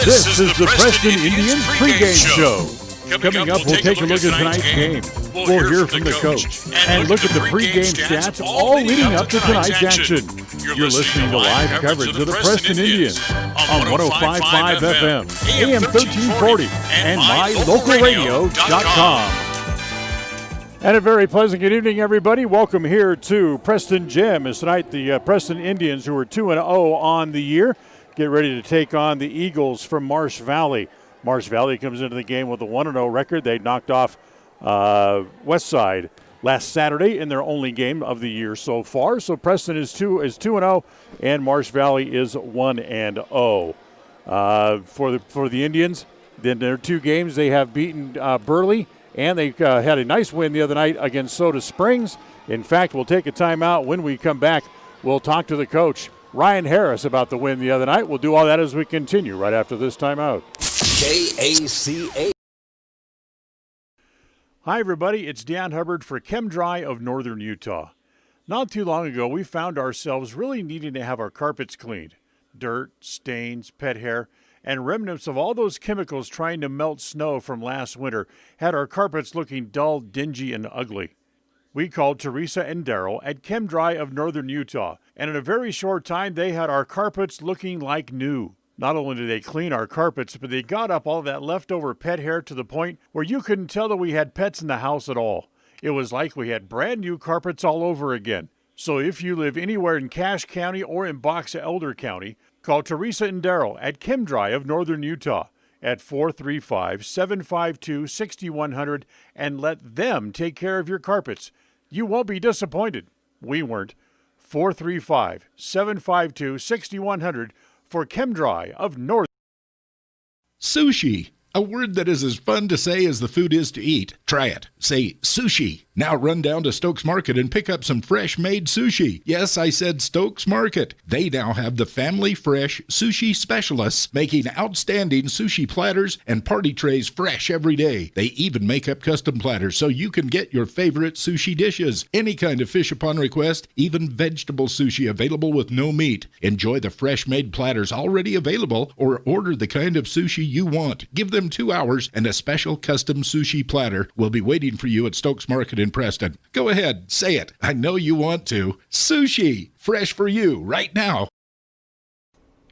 This is the Preston Indians pregame show. Coming up, we'll take a look at tonight's game. We'll hear from the coach and look at the pregame stats all leading up to tonight's action. You're listening to live coverage of the Preston Indians on 105.5 FM, AM 1340, and mylocalradio.com. And a very pleasant good evening, everybody. Welcome here to Preston Gym. As tonight, the Preston Indians, who are 2-0 on the year, get ready to take on the Eagles from Marsh Valley. Marsh Valley comes into the game with a 1-0 record. They knocked off Westside last Saturday in their only game of the year so far. So Preston is 2-0, and Marsh Valley is 1-0. For the Indians, in their two games, they have beaten Burley, and they had a nice win the other night against Soda Springs. In fact, we'll take a timeout. When we come back, we'll talk to the coach, Ryan Harris, about the win the other night. We'll do all that as we continue right after this timeout. KACA. Hi, everybody. It's Dan Hubbard for ChemDry of Northern Utah. Not too long ago, we found ourselves really needing to have our carpets cleaned. Dirt, stains, pet hair, and remnants of all those chemicals trying to melt snow from last winter had our carpets looking dull, dingy, and ugly. We called Teresa and Daryl at ChemDry of Northern Utah, and in a very short time, they had our carpets looking like new. Not only did they clean our carpets, but they got up all that leftover pet hair to the point where you couldn't tell that we had pets in the house at all. It was like we had brand new carpets all over again. So if you live anywhere in Cache County or in Box Elder County, call Teresa and Daryl at ChemDry of Northern Utah at 435-752-6100 and let them take care of your carpets. You won't be disappointed. We weren't. 435-752-6100 for ChemDry of Northern. Sushi, a word that is as fun to say as the food is to eat. Try it. Say sushi. Now run down to Stokes Market and pick up some fresh-made sushi. Yes, I said Stokes Market. They now have the family fresh sushi specialists making outstanding sushi platters and party trays fresh every day. They even make up custom platters so you can get your favorite sushi dishes. Any kind of fish upon request, even vegetable sushi available with no meat. Enjoy the fresh-made platters already available or order the kind of sushi you want. Give them 2 hours and a special custom sushi platter will be waiting for you at Stokes Market in Preston. Go ahead, say it. I know you want to. Sushi, fresh for you right now.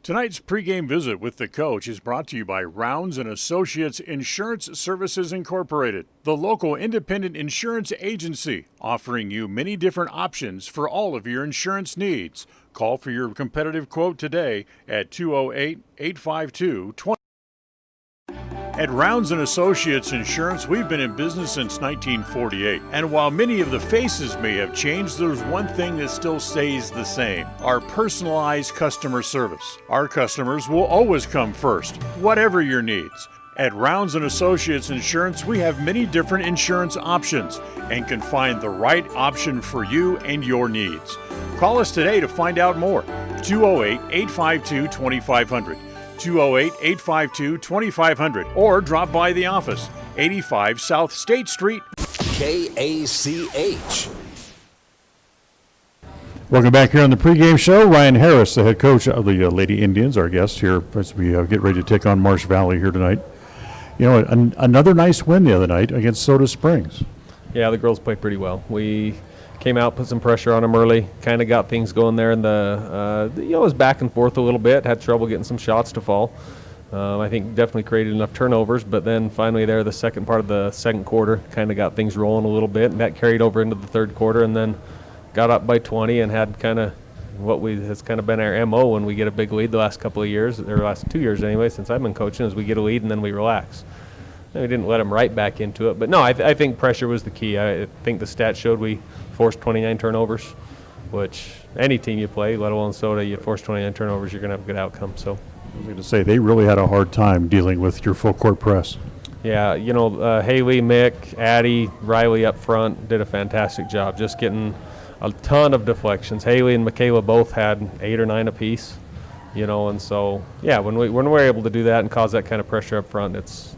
Tonight's pregame visit with the coach is brought to you by Rounds & Associates Insurance Services Incorporated, the local independent insurance agency offering you many different options for all of your insurance needs. Call for your competitive quote today at 208-852-20. At Rounds & Associates Insurance, we've been in business since 1948. And while many of the faces may have changed, there's one thing that still stays the same: our personalized customer service. Our customers will always come first, whatever your needs. At Rounds & Associates Insurance, we have many different insurance options and can find the right option for you and your needs. Call us today to find out more. 208-852-2500. 208-852-2500, or drop by the office, 85 South State Street. KACH. Welcome back here on the pregame show. Ryan Harris, the head coach of the Lady Indians, our guest here as we get ready to take on Marsh Valley here tonight. You know, another nice win the other night against Soda Springs. Yeah, the girls played pretty well. We came out, put some pressure on them early, kind of got things going there, and it was back and forth a little bit, had trouble getting some shots to fall. I think definitely created enough turnovers, but then finally there, the second part of the second quarter, kind of got things rolling a little bit, and that carried over into the third quarter, and then got up by 20 and had kind of has kind of been our MO when we get a big lead the last couple of years, or last 2 years anyway, since I've been coaching, is we get a lead and then we relax. And we didn't let them right back into it. But no, I think pressure was the key. I think the stats showed we forced 29 turnovers, which any team you play, let alone Soda, you force 29 turnovers, you're going to have a good outcome. So I was going to say, they really had a hard time dealing with your full court press. Yeah, Haley, Mick, Addie, Riley up front did a fantastic job just getting a ton of deflections. Haley and Michaela both had 8 or 9 apiece, and so, yeah, when we're able to do that and cause that kind of pressure up front, it's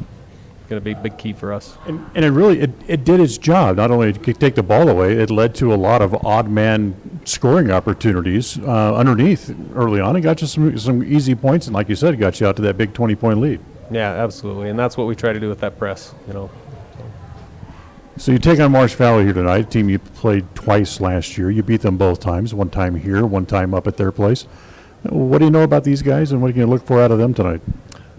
going to be a big key for us. And it really it did its job. Not only did it take the ball away, it led to a lot of odd man scoring opportunities underneath early on, and got you some easy points. And like you said, it got you out to that big 20-point lead. Yeah, absolutely, and that's what we try to do with that press. So you take on Marsh Valley here tonight, a team you played twice last year. You beat them both times, one time here, one time up at their place. What do you know about these guys, and what are you going to look for out of them tonight?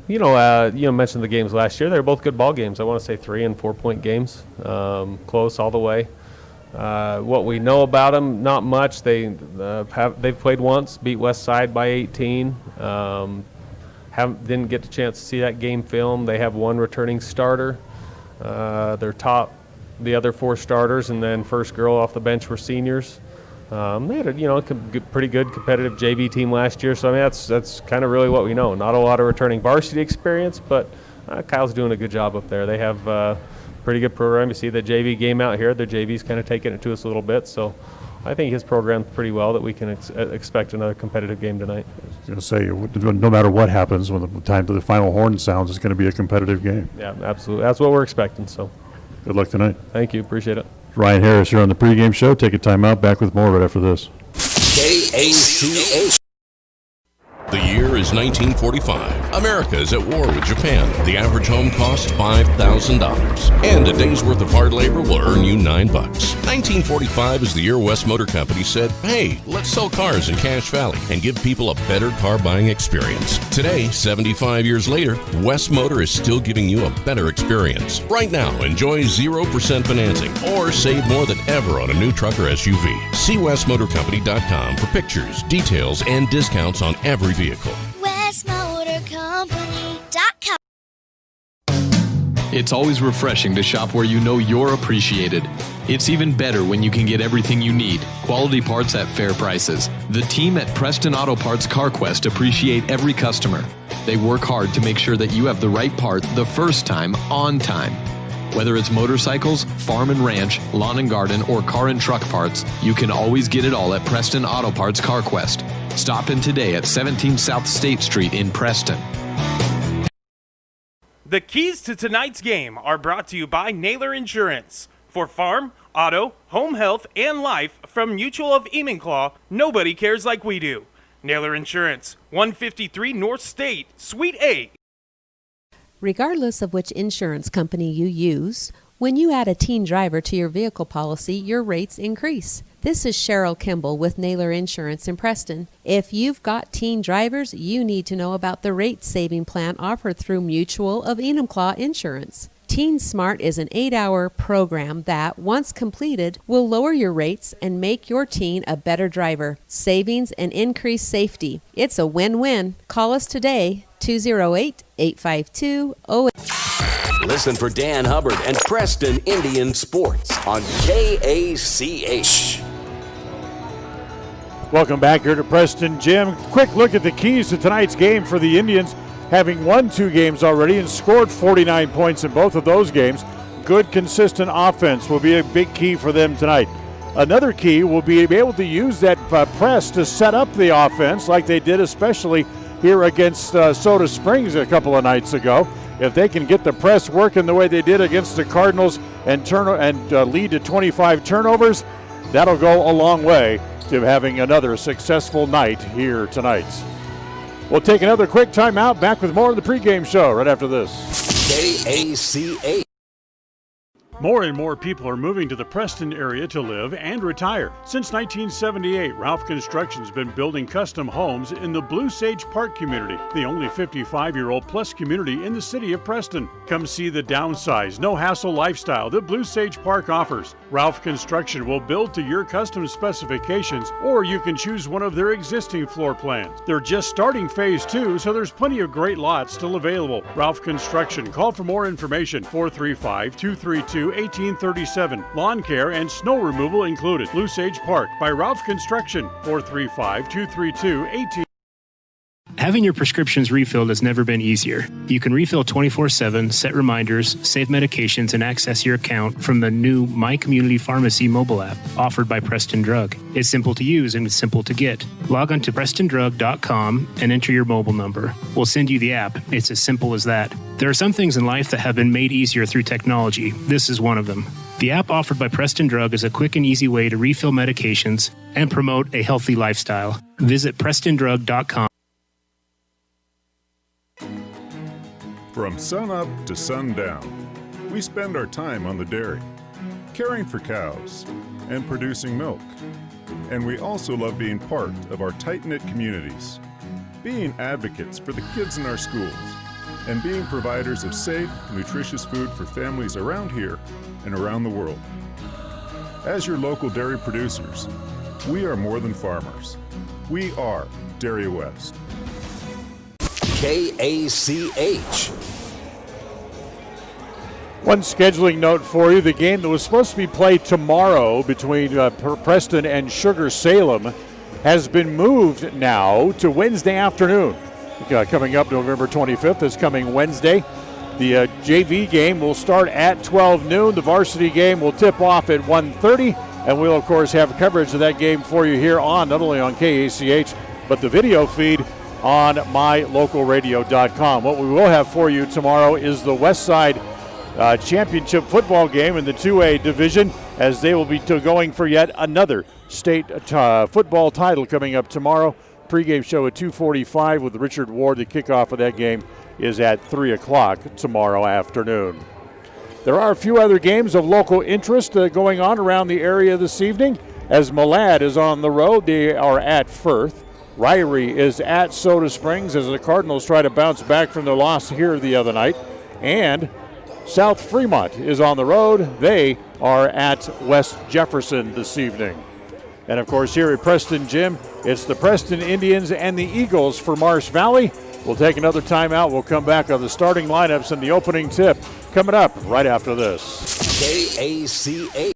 You mentioned the games last year. They were both good ball games. I want to say 3- and 4-point games, close all the way. What we know about them, not much. They've played once, beat West Side by 18. Didn't get the chance to see that game film. They have one returning starter. Their top, the other 4 starters, and then first girl off the bench were seniors. They had a pretty good competitive JV team last year. So I mean that's kind of really what we know. Not a lot of returning varsity experience, but Kyle's doing a good job up there. They have a pretty good program. You see the JV game out here. The JV's kind of taking it to us a little bit. So I think his program's pretty well that we can expect another competitive game tonight. I was going to say, no matter what happens, when the time to the final horn sounds, it's going to be a competitive game. Yeah, absolutely. That's what we're expecting. So good luck tonight. Thank you. Appreciate it. Ryan Harris here on the pregame show. Take a time out. Back with more right after this. KACA. The year is 1945. America is at war with Japan. The average home costs $5,000. And a day's worth of hard labor will earn you $9. 1945 is the year West Motor Company said, hey, let's sell cars in Cache Valley and give people a better car buying experience. Today, 75 years later, West Motor is still giving you a better experience. Right now, enjoy 0% financing or save more than ever on a new truck or SUV. See westmotorcompany.com for pictures, details, and discounts on every vehicle. westmotorcompany.com. It's always refreshing to shop where you know you're appreciated. It's even better when you can get everything you need, quality parts at fair prices. The team at Preston Auto Parts CarQuest appreciate every customer. They work hard to make sure that you have the right part the first time, on time. Whether it's motorcycles, farm and ranch, lawn and garden, or car and truck parts, you can always get it all at Preston Auto Parts CarQuest. Stop in today at 17 South State Street in Preston. The keys to tonight's game are brought to you by Naylor Insurance. For farm, auto, home health, and life from Mutual of Enumclaw, nobody cares like we do. Naylor Insurance, 153 North State, Suite A. Regardless of which insurance company you use, when you add a teen driver to your vehicle policy, your rates increase. This is Cheryl Kimball with Naylor Insurance in Preston. If you've got teen drivers, you need to know about the rate-saving plan offered through Mutual of Enumclaw Insurance. Teen Smart is an 8-hour program that, once completed, will lower your rates and make your teen a better driver. Savings and increased safety. It's a win-win. Call us today, 208-852-08. Listen for Dan Hubbard and Preston Indian Sports on KACH. Welcome back here to Preston Gym. Quick look at the keys to tonight's game for the Indians, having won 2 games already and scored 49 points in both of those games. Good, consistent offense will be a big key for them tonight. Another key will be able to use that press to set up the offense like they did especially here against Soda Springs a couple of nights ago. If they can get the press working the way they did against the Cardinals and lead to 25 turnovers, that'll go a long way to having another successful night here tonight. We'll take another quick timeout. Back with more of the pregame show right after this. KACH. More and more people are moving to the Preston area to live and retire. Since 1978, Ralph Construction's been building custom homes in the Blue Sage Park community, the only 55-year-old plus community in the city of Preston. Come see the downsize, no-hassle lifestyle that Blue Sage Park offers. Ralph Construction will build to your custom specifications, or you can choose one of their existing floor plans. They're just starting phase 2, so there's plenty of great lots still available. Ralph Construction. Call for more information, 435-232-1837. Lawn care and snow removal included. Blue Sage Park by Ralph Construction, 435-232-1837. Having your prescriptions refilled has never been easier. You can refill 24/7, set reminders, save medications, and access your account from the new My Community Pharmacy mobile app offered by Preston Drug. It's simple to use and it's simple to get. Log on to PrestonDrug.com and enter your mobile number. We'll send you the app. It's as simple as that. There are some things in life that have been made easier through technology. This is one of them. The app offered by Preston Drug is a quick and easy way to refill medications and promote a healthy lifestyle. Visit PrestonDrug.com. From sunup to sundown, we spend our time on the dairy, caring for cows and producing milk. And we also love being part of our tight-knit communities, being advocates for the kids in our schools, and being providers of safe, nutritious food for families around here and around the world. As your local dairy producers, we are more than farmers. We are Dairy West. KACH. One scheduling note for you, the game that was supposed to be played tomorrow between Preston and Sugar Salem has been moved now to Wednesday afternoon. Coming up November 25th, this coming Wednesday. The JV game will start at 12 noon. The varsity game will tip off at 1:30, and we'll, of course, have coverage of that game for you here on, not only on KACH, but the video feed on mylocalradio.com. What we will have for you tomorrow is the West Side championship football game in the 2A division, as they will be going for yet another state football title coming up tomorrow. Pre-game show at 2:45 with Richard Ward. The kickoff of that game is at 3 o'clock tomorrow afternoon. There are a few other games of local interest going on around the area this evening, as Malad is on the road. They are at Firth. Ryrie is at Soda Springs as the Cardinals try to bounce back from their loss here the other night. And South Fremont is on the road. They are at West Jefferson this evening. And, of course, here at Preston Gym, it's the Preston Indians and the Eagles for Marsh Valley. We'll take another timeout. We'll come back on the starting lineups and the opening tip coming up right after this. KACH.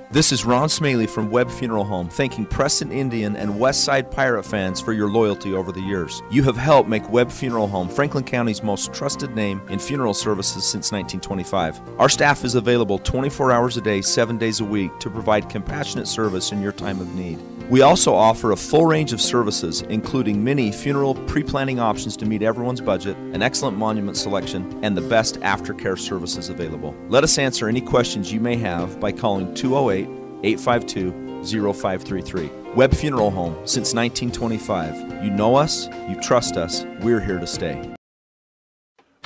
This is Ron Smaley from Webb Funeral Home, thanking Preston Indian and Westside Pirate fans for your loyalty over the years. You have helped make Webb Funeral Home Franklin County's most trusted name in funeral services since 1925. Our staff is available 24 hours a day, 7 days a week to provide compassionate service in your time of need. We also offer a full range of services, including many funeral pre-planning options to meet everyone's budget, an excellent monument selection, and the best aftercare services available. Let us answer any questions you may have by calling 208-852-0533. Webb Funeral Home, since 1925. You know us, you trust us, we're here to stay.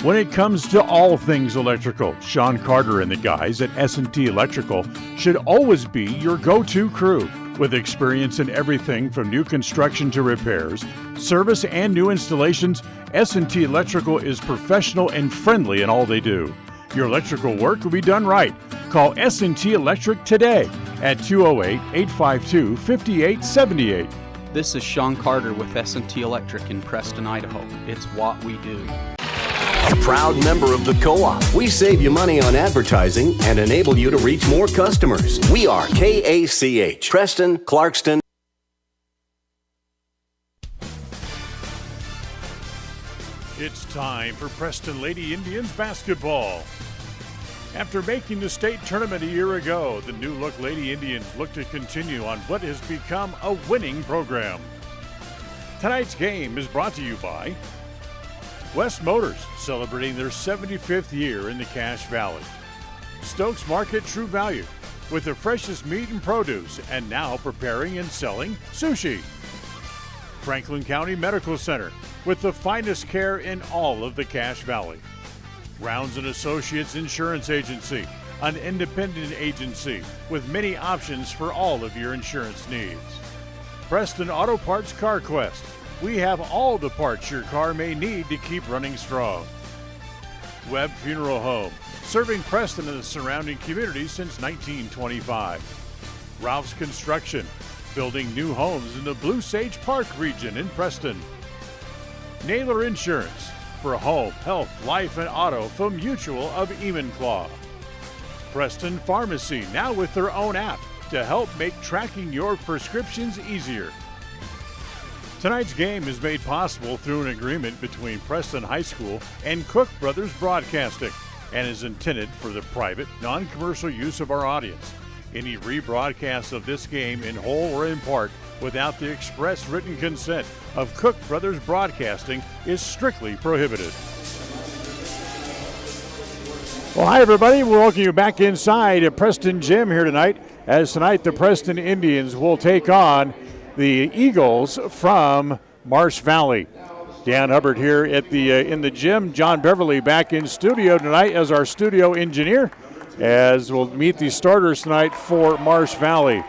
When it comes to all things electrical, Sean Carter and the guys at S&T Electrical should always be your go-to crew. With experience in everything from new construction to repairs, service, and new installations, S&T Electrical is professional and friendly in all they do. Your electrical work will be done right. Call S&T Electric today at 208-852-5878. This is Sean Carter with S&T Electric in Preston, Idaho. It's what we do. A proud member of the co-op. We save you money on advertising and enable you to reach more customers. We are KACH, Preston, Clarkston. It's time for Preston Lady Indians basketball. After making the state tournament a year ago, the new-look Lady Indians look to continue on what has become a winning program. Tonight's game is brought to you by West Motors, celebrating their 75th year in the Cache Valley. Stokes Market True Value, with the freshest meat and produce, and now preparing and selling sushi. Franklin County Medical Center, with the finest care in all of the Cache Valley. Rounds & Associates Insurance Agency, an independent agency with many options for all of your insurance needs. Preston Auto Parts Car Quest. We have all the parts your car may need to keep running strong. Webb Funeral Home, serving Preston and the surrounding community since 1925. Ralph's Construction, building new homes in the Blue Sage Park region in Preston. Naylor Insurance, for home, health, life, and auto from Mutual of Enumclaw. Preston Pharmacy, now with their own app to help make tracking your prescriptions easier. Tonight's game is made possible through an agreement between Preston High School and Cook Brothers Broadcasting and is intended for the private, non-commercial use of our audience. Any rebroadcast of this game in whole or in part without the express written consent of Cook Brothers Broadcasting is strictly prohibited. Well, hi, everybody. We welcome you back inside at Preston Gym here tonight, as tonight the Preston Indians will take on the Eagles from Marsh Valley. Dan Hubbard here at the in the gym. John Beverly back in studio tonight as our studio engineer, as we'll meet the starters tonight for Marsh Valley.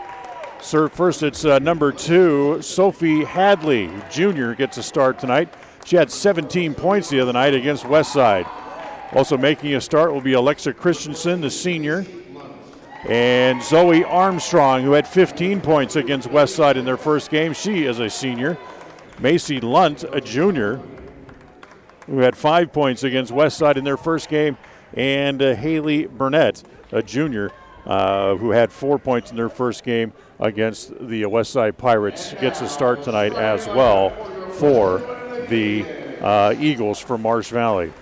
So first, it's number 2, Sophie Hadley, junior, gets a start tonight. She had 17 points the other night against Westside. Also making a start will be Alexa Christensen, the senior, and Zoe Armstrong, who had 15 points against Westside in their first game. She is a senior. Macy Lunt, a junior, who had 5 points against Westside in their first game, and Haley Burnett, a junior, who had 4 points in their first game against the Westside Pirates, gets a start tonight as well for the Eagles from Marsh Valley.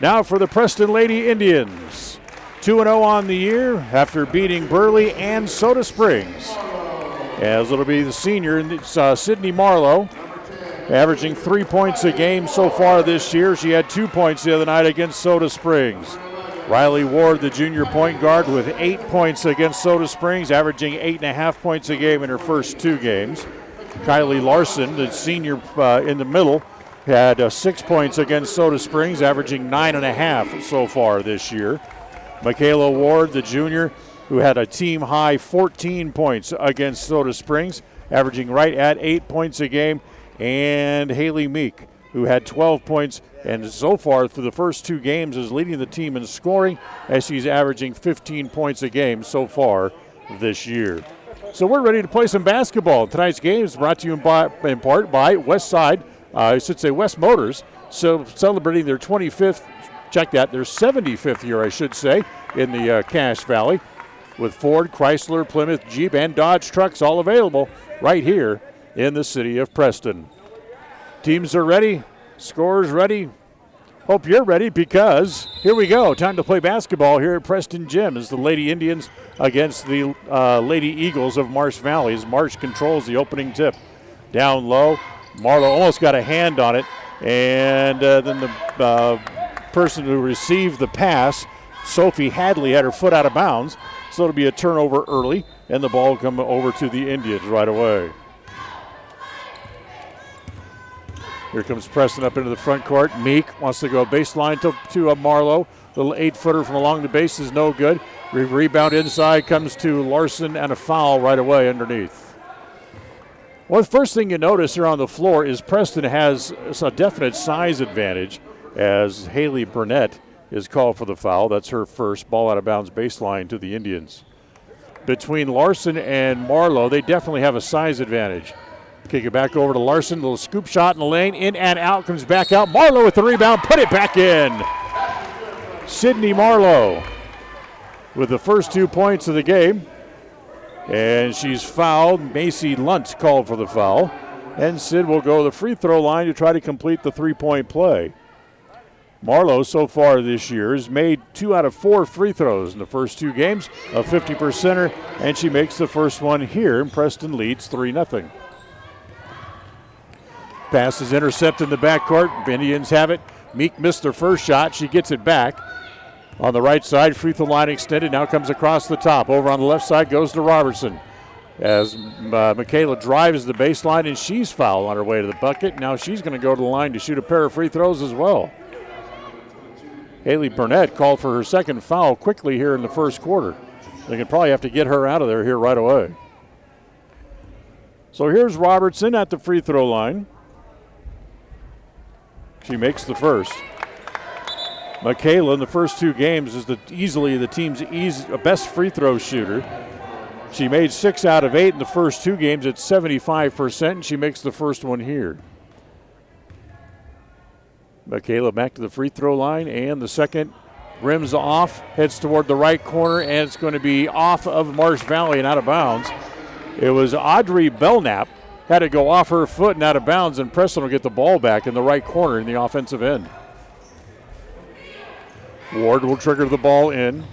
Now for the Preston Lady Indians. 2-0 on the year after beating Burley and Soda Springs. As it'll be the senior, Sydney Marlowe, averaging 3 points a game so far this year. She had 2 points the other night against Soda Springs. Riley Ward, the junior point guard, with 8 points against Soda Springs, averaging 8.5 points a game in her first 2 games. Kylie Larson, the senior in the middle, had 6 points against Soda Springs, averaging 9.5 so far this year. Michaela Ward, the junior, who had a team-high 14 points against Soda Springs, averaging right at 8 points a game. And Haley Meek, who had 12 points, and so far for the first 2 games is leading the team in scoring, as she's averaging 15 points a game so far this year. So we're ready to play some basketball. Tonight's game is brought to you in part by Westside, I should say West Motors, so celebrating their 25th, check that, their 75th year, I should say, in the Cache Valley, with Ford, Chrysler, Plymouth, Jeep, and Dodge trucks all available right here in the city of Preston. Teams are ready, scorers ready. Hope you're ready, because here we go. Time to play basketball here at Preston Gym as the Lady Indians against the Lady Eagles of Marsh Valley, as Marsh controls the opening tip. Down low, Marlowe almost got a hand on it, and then the person who received the pass, Sophie Hadley, had her foot out of bounds, so it'll be a turnover early, and the ball will come over to the Indians right away. Here comes Preston up into the front court. Meek wants to go baseline to Marlowe. Little 8-footer from along the base is no good. Rebound inside comes to Larson, and a foul right away underneath. Well, the first thing you notice here on the floor is Preston has a definite size advantage, as Haley Burnett is called for the foul. That's her first. Ball out of bounds baseline to the Indians. Between Larson and Marlowe, they definitely have a size advantage. Kick it back over to Larson. Little scoop shot in the lane. In and out. Comes back out. Marlowe with the rebound. Put it back in. Sydney Marlowe with the first 2 points of the game. And she's fouled. Macy Lunt called for the foul. And Sid will go to the free throw line to try to complete the 3-point play. Marlowe so far this year has made 2 out of 4 free throws in the first 2 games, a 50%er, and she makes the first one here, and Preston leads 3-0. Pass is intercepted in the backcourt. Indians have it. Meek missed her first shot. She gets it back. On the right side, free throw line extended. Now comes across the top. Over on the left side goes to Robertson. As Michaela drives the baseline, and she's fouled on her way to the bucket. Now she's going to go to the line to shoot a pair of free throws as well. Haley Burnett called for her second foul quickly here in the first quarter. They could probably have to get her out of there here right away. So here's Robertson at the free throw line. She makes the first. Michaela in the first 2 games is easily the team's best free throw shooter. She made 6 out of 8 in the first 2 games at 75%, and she makes the first one here. Michaela back to the free throw line, and the second rims off, heads toward the right corner, and it's going to be off of Marsh Valley and out of bounds. It was Audrey Belknap had to go off her foot and out of bounds, and Preston will get the ball back in the right corner in the offensive end. Ward will trigger the ball in.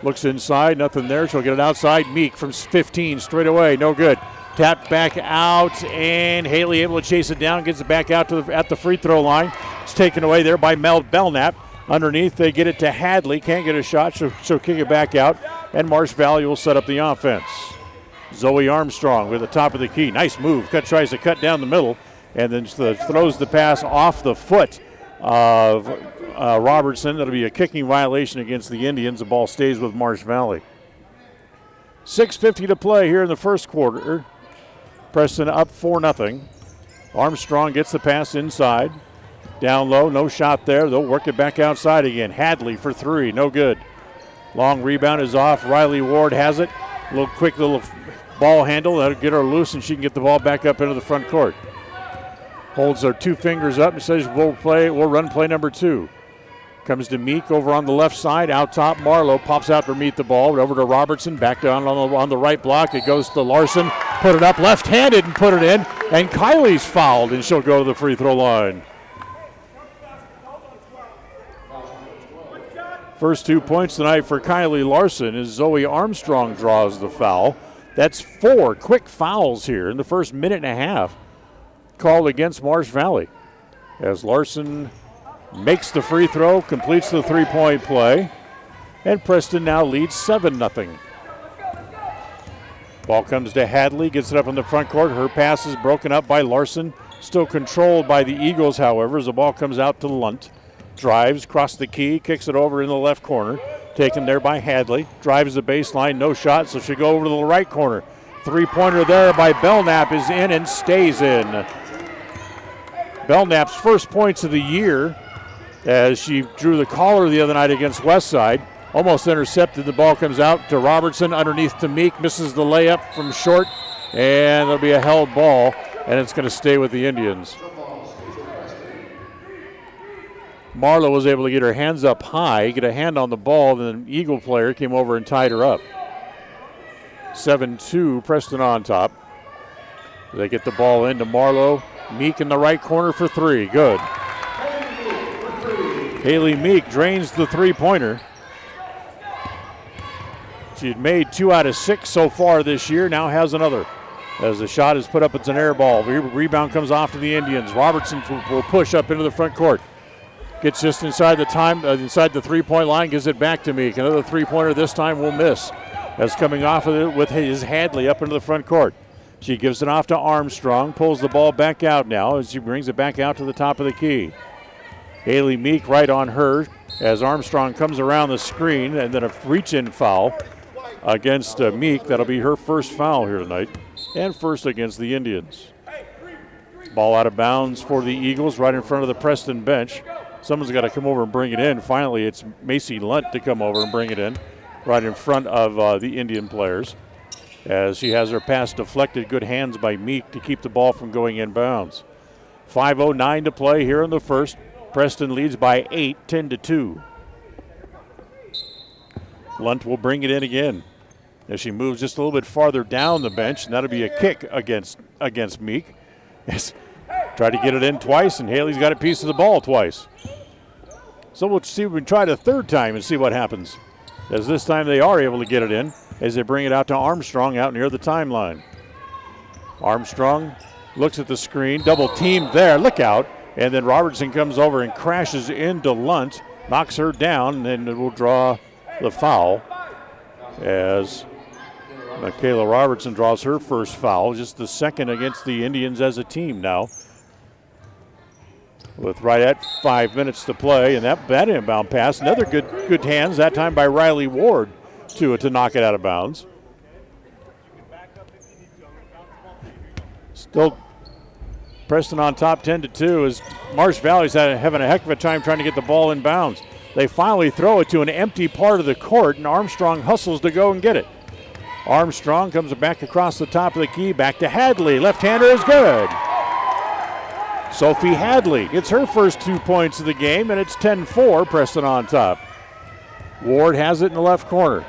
Looks inside, nothing there. She'll get it outside. Meek from 15, straight away, no good. Tapped back out, and Haley able to chase it down, gets it back out to at the free throw line. It's taken away there by Mel Belknap. Underneath, they get it to Hadley. Can't get a shot, so she'll kick it back out, and Marsh Valley will set up the offense. Zoe Armstrong with the top of the key. Nice move. Tries to cut down the middle, and then throws the pass off the foot of Robertson. That'll be a kicking violation against the Indians. The ball stays with Marsh Valley. 6:50 to play here in the first quarter. Preston up 4-0. Armstrong gets the pass inside. Down low, no shot there. They'll work it back outside again. Hadley for 3, no good. Long rebound is off. Riley Ward has it. Quick little ball handle. That'll get her loose, and she can get the ball back up into the front court. Holds her 2 fingers up and says, we'll run play number 2. Comes to Meek over on the left side. Out top, Marlowe pops out to meet the ball. Over to Robertson. Back down on the right block. It goes to Larson. Put it up left-handed and put it in. And Kylie's fouled, and she'll go to the free throw line. First 2 points tonight for Kylie Larson as Zoe Armstrong draws the foul. That's 4 quick fouls here in the first minute and a half called against Marsh Valley. As Larson makes the free throw, completes the 3-point play, and Preston now leads 7-0. Ball comes to Hadley, gets it up in the front court. Her pass is broken up by Larson. Still controlled by the Eagles, however, as the ball comes out to Lunt. Drives, across the key, kicks it over in the left corner. Taken there by Hadley. Drives the baseline, no shot, so she'll go over to the right corner. 3-pointer there by Belknap is in and stays in. Belknap's first points of the year as she drew the collar the other night against Westside. Almost intercepted. The ball comes out to Robertson, underneath to Meek. Misses the layup from short, and there'll be a held ball, and it's going to stay with the Indians. Marlowe was able to get her hands up high, get a hand on the ball, then an Eagle player came over and tied her up. 7-2, Preston on top. They get the ball into Marlowe. Meek in the right corner for 3. Good. Haley Meek drains the 3-pointer. She had made 2 out of 6 so far this year, now has another. As the shot is put up, it's an air ball. Rebound comes off to the Indians. Robertson will push up into the front court. Gets just inside the 3-point line, gives it back to Meek. Another 3-pointer this time will miss. As coming off of it with his Hadley up into the front court. She gives it off to Armstrong, pulls the ball back out now as she brings it back out to the top of the key. Haley Meek right on her as Armstrong comes around the screen, and then a reach-in foul against Meek. That'll be her first foul here tonight, and first against the Indians. Ball out of bounds for the Eagles right in front of the Preston bench. Someone's got to come over and bring it in. Finally, it's Macy Lunt to come over and bring it in right in front of the Indian players as she has her pass deflected. Good hands by Meek to keep the ball from going inbounds. 5:09 to play here in the first. Preston leads by 8, 10-2. Lunt will bring it in again as she moves just a little bit farther down the bench, and that'll be a kick against Meek. Tried to get it in twice, and Haley's got a piece of the ball twice. So we'll see if we can try it a third time and see what happens. As this time they are able to get it in as they bring it out to Armstrong out near the timeline. Armstrong looks at the screen, double teamed there, look out. And then Robertson comes over and crashes into Lunt, knocks her down, and it will draw the foul as Michaela Robertson draws her first foul, just the second against the Indians as a team now. With right at 5 minutes to play, and that inbound pass, another good hands, that time by Riley Ward to knock it out of bounds. Still Preston on top 10-2 as Marsh Valley's having a heck of a time trying to get the ball in bounds. They finally throw it to an empty part of the court, and Armstrong hustles to go and get it. Armstrong comes back across the top of the key, back to Hadley. Left-hander is good. Sophie Hadley gets her first 2 points of the game, and it's 10-4, Preston on top. Ward has it in the left corner.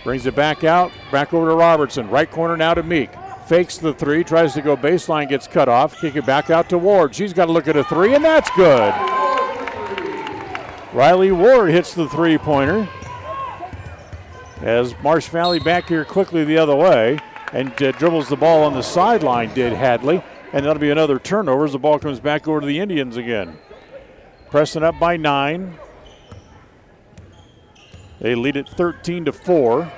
Brings it back out, back over to Robertson. Right corner now to Meek. fakes the three, tries to go baseline, gets cut off, kick it back out to Ward. She's got to look at a three, and that's good. Riley Ward hits the three-pointer. As Marsh Valley back here quickly the other way and dribbles the ball on the sideline, did Hadley. And that'll be another turnover as the ball comes back over to the Indians again. Preston up by 9. They lead it 13-4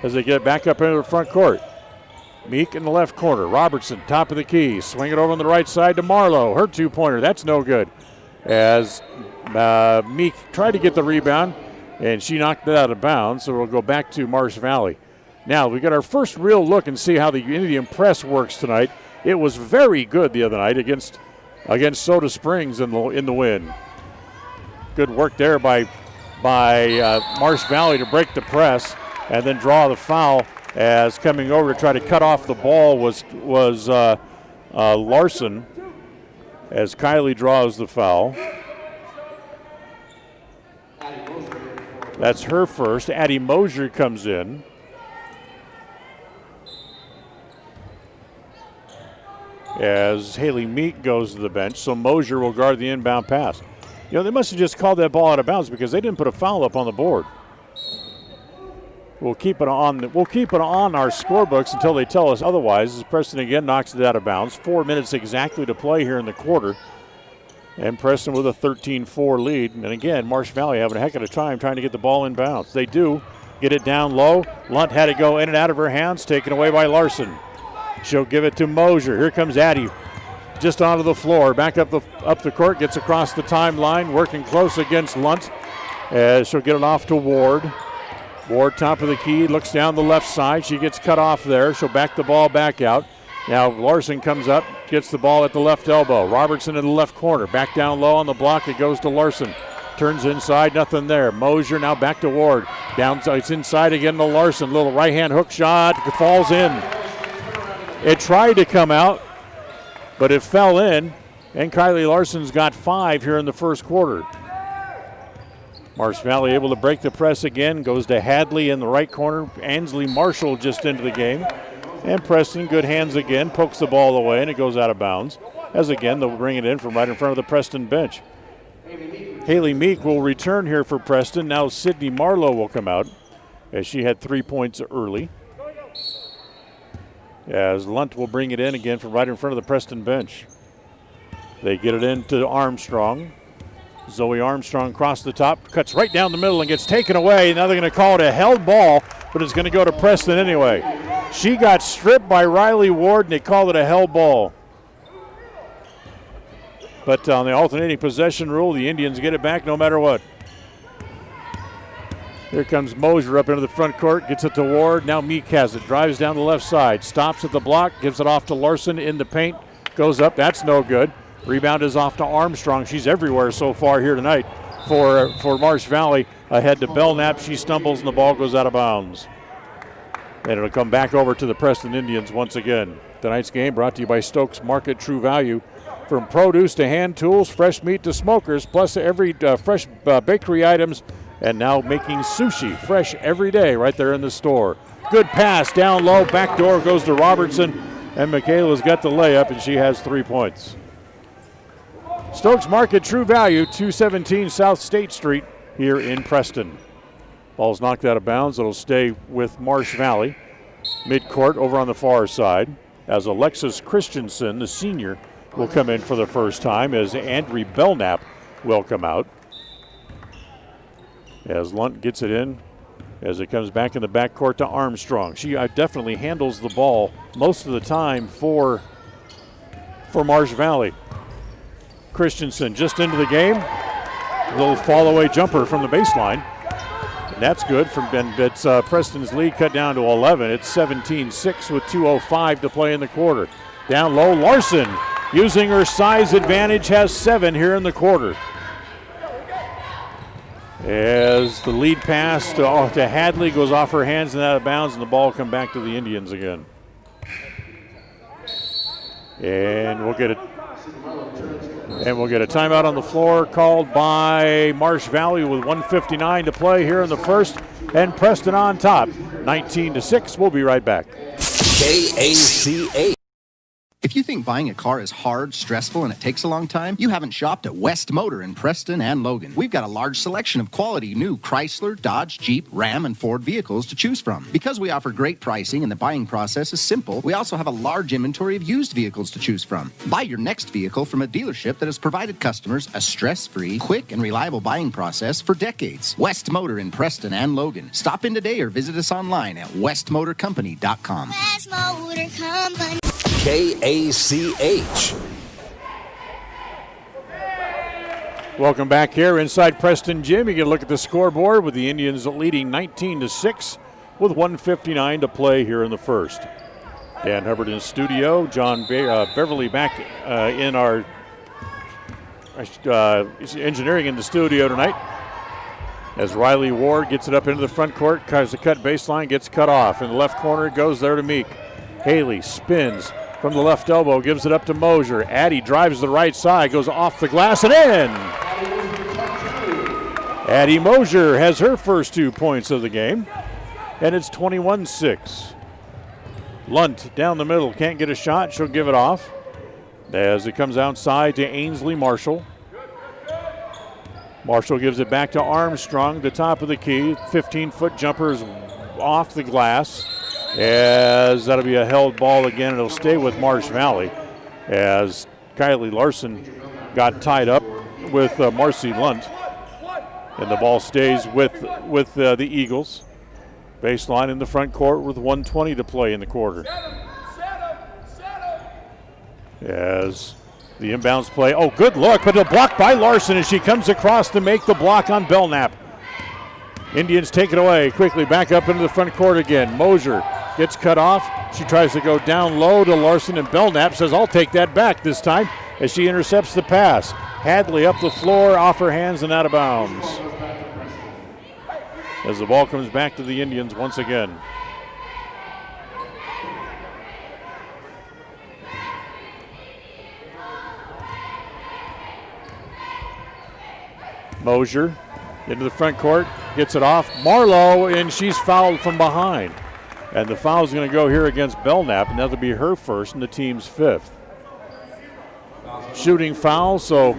as they get back up into the front court. Meek in the left corner. Robertson, top of the key. Swing it over on the right side to Marlowe. Her two-pointer, that's no good. As Meek tried to get the rebound, and she knocked it out of bounds, so we'll go back to Marsh Valley. Now, we got our first real look and see how the Indian press works tonight. It was very good the other night against Soda Springs in the win. Good work there by Marsh Valley to break the press and then draw the foul, as coming over to try to cut off the ball was Larson, as Kylie draws the foul. That's her first. Addie Mosier comes in. As Haley Meek goes to the bench, so Mosier will guard the inbound pass. You know, they must have just called that ball out of bounds because they didn't put a foul up on the board. We'll keep it on our scorebooks until they tell us otherwise. As Preston again knocks it out of bounds. 4 minutes exactly to play here in the quarter. And Preston with a 13-4 lead. And again, Marsh Valley having a heck of a time trying to get the ball in bounds. They do get it down low. Lunt had to go in and out of her hands, taken away by Larson. She'll give it to Mosier. Here comes Addie, just onto the floor. Back up the court, gets across the timeline, working close against Lunt. As she'll get it off to Ward. Ward, top of the key, looks down the left side. She gets cut off there. She'll back the ball back out. Now Larson comes up, gets the ball at the left elbow. Robertson in the left corner. Back down low on the block. It goes to Larson. Turns inside, nothing there. Mosier now back to Ward. Down, it's inside again to Larson. Little right-hand hook shot. Falls in. It tried to come out, but it fell in. And Kylie Larson's got 5 here in the first quarter. Marsh Valley able to break the press again. Goes to Hadley in the right corner. Ansley Marshall just into the game. And Preston, good hands again, pokes the ball away, and it goes out of bounds. As again, they'll bring it in from right in front of the Preston bench. Haley Meek will return here for Preston. Now Sydney Marlowe will come out, as she had 3 points early. As Lunt will bring it in again from right in front of the Preston bench. They get it into Armstrong. Zoe Armstrong across the top, cuts right down the middle and gets taken away. Now they're going to call it a held ball, but it's going to go to Preston anyway. She got stripped by Riley Ward, and they called it a held ball. But on the alternating possession rule, the Indians get it back no matter what. Here comes Mosier up into the front court, gets it to Ward. Now Meek has it, drives down the left side, stops at the block, gives it off to Larson in the paint, goes up, that's no good. Rebound is off to Armstrong. She's everywhere so far here tonight for Marsh Valley. Ahead to Belknap, she stumbles and the ball goes out of bounds. And it'll come back over to the Preston Indians once again. Tonight's game brought to you by Stokes Market True Value. From produce to hand tools, fresh meat to smokers, plus every fresh bakery items, and now making sushi fresh every day right there in the store. Good pass down low, back door goes to Robertson, and Michaela's got the layup, and she has 3 points. Stokes Market True Value, 217 South State Street here in Preston. Ball's knocked out of bounds. It'll stay with Marsh Valley. Midcourt over on the far side as Alexis Christensen, the senior, will come in for the first time as Andre Belknap will come out. As Lunt gets it in, as it comes back in the backcourt to Armstrong. She definitely handles the ball most of the time for Marsh Valley. Christensen just into the game. A little fall-away jumper from the baseline. And that's good. It's Preston's lead cut down to 11. It's 17-6 with 2:05 to play in the quarter. Down low, Larson, using her size advantage, has 7 here in the quarter. As the lead pass to Hadley goes off her hands and out of bounds, and the ball come back to the Indians again. And we'll get a timeout on the floor called by Marsh Valley with 1:59 to play here in the first, and Preston on top, 19-6. We'll be right back. KACH. If you think buying a car is hard, stressful, and it takes a long time, you haven't shopped at West Motor in Preston and Logan. We've got a large selection of quality new Chrysler, Dodge, Jeep, Ram, and Ford vehicles to choose from. Because we offer great pricing and the buying process is simple, we also have a large inventory of used vehicles to choose from. Buy your next vehicle from a dealership that has provided customers a stress-free, quick, and reliable buying process for decades. West Motor in Preston and Logan. Stop in today or visit us online at westmotorcompany.com. West Motor Company. KACH. Welcome back here inside Preston Gym. You get a look at the scoreboard with the Indians leading 19-6 with 1:59 to play here in the first. Dan Hubbard in studio. John Beverly back in our engineering in the studio tonight. As Riley Ward gets it up into the front court, tries to cut baseline, gets cut off. In the left corner, it goes there to Meek. Haley spins from the left elbow, gives it up to Mosier. Addy drives the right side, goes off the glass and in. Addie Mosier has her first 2 points of the game, and it's 21-6. Lunt down the middle, can't get a shot, she'll give it off. As it comes outside to Ainsley Marshall. Marshall gives it back to Armstrong, the top of the key. 15-foot jumpers off the glass. As that'll be a held ball again, it'll stay with Marsh Valley as Kylie Larson got tied up with Marcy Lunt, and the ball stays with the Eagles. Baseline in the front court with 1:20 to play in the quarter. As the inbounds play, oh, good look, but a block by Larson as she comes across to make the block on Belknap. Indians take it away quickly, back up into the front court again. Mosier gets cut off. She tries to go down low to Larson, and Belknap says, I'll take that back this time as she intercepts the pass. Hadley up the floor, off her hands and out of bounds. As the ball comes back to the Indians once again. Mosier into the front court, gets it off. Marlowe, and she's fouled from behind. And the foul is going to go here against Belknap, and that'll be her first and the team's fifth. Shooting foul, so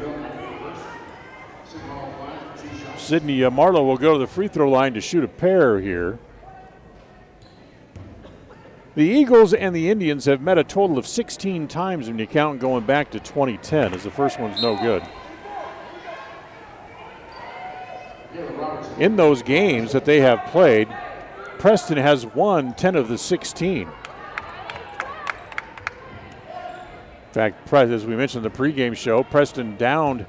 Sydney Marlowe will go to the free throw line to shoot a pair here. The Eagles and the Indians have met a total of 16 times when you count going back to 2010, as the first one's no good. In those games that they have played, Preston has won 10 of the 16. In fact, as we mentioned in the pregame show, Preston downed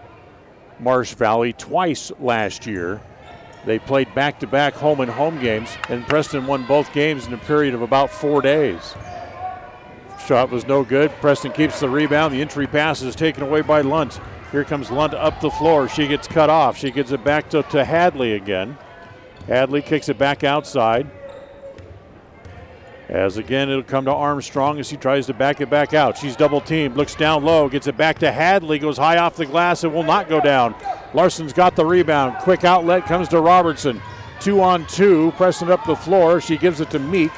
Marsh Valley twice last year. They played back-to-back home and home games, and Preston won both games in a period of about 4 days. Shot was no good. Preston keeps the rebound. The entry pass is taken away by Lunt. Here comes Lunt up the floor. She gets cut off. She gets it back to Hadley again. Hadley kicks it back outside. As again, it'll come to Armstrong as he tries to back it back out. She's double teamed, looks down low, gets it back to Hadley, goes high off the glass and will not go down. Larson's got the rebound. Quick outlet comes to Robertson. 2-on-2, Preston up the floor. She gives it to Meek.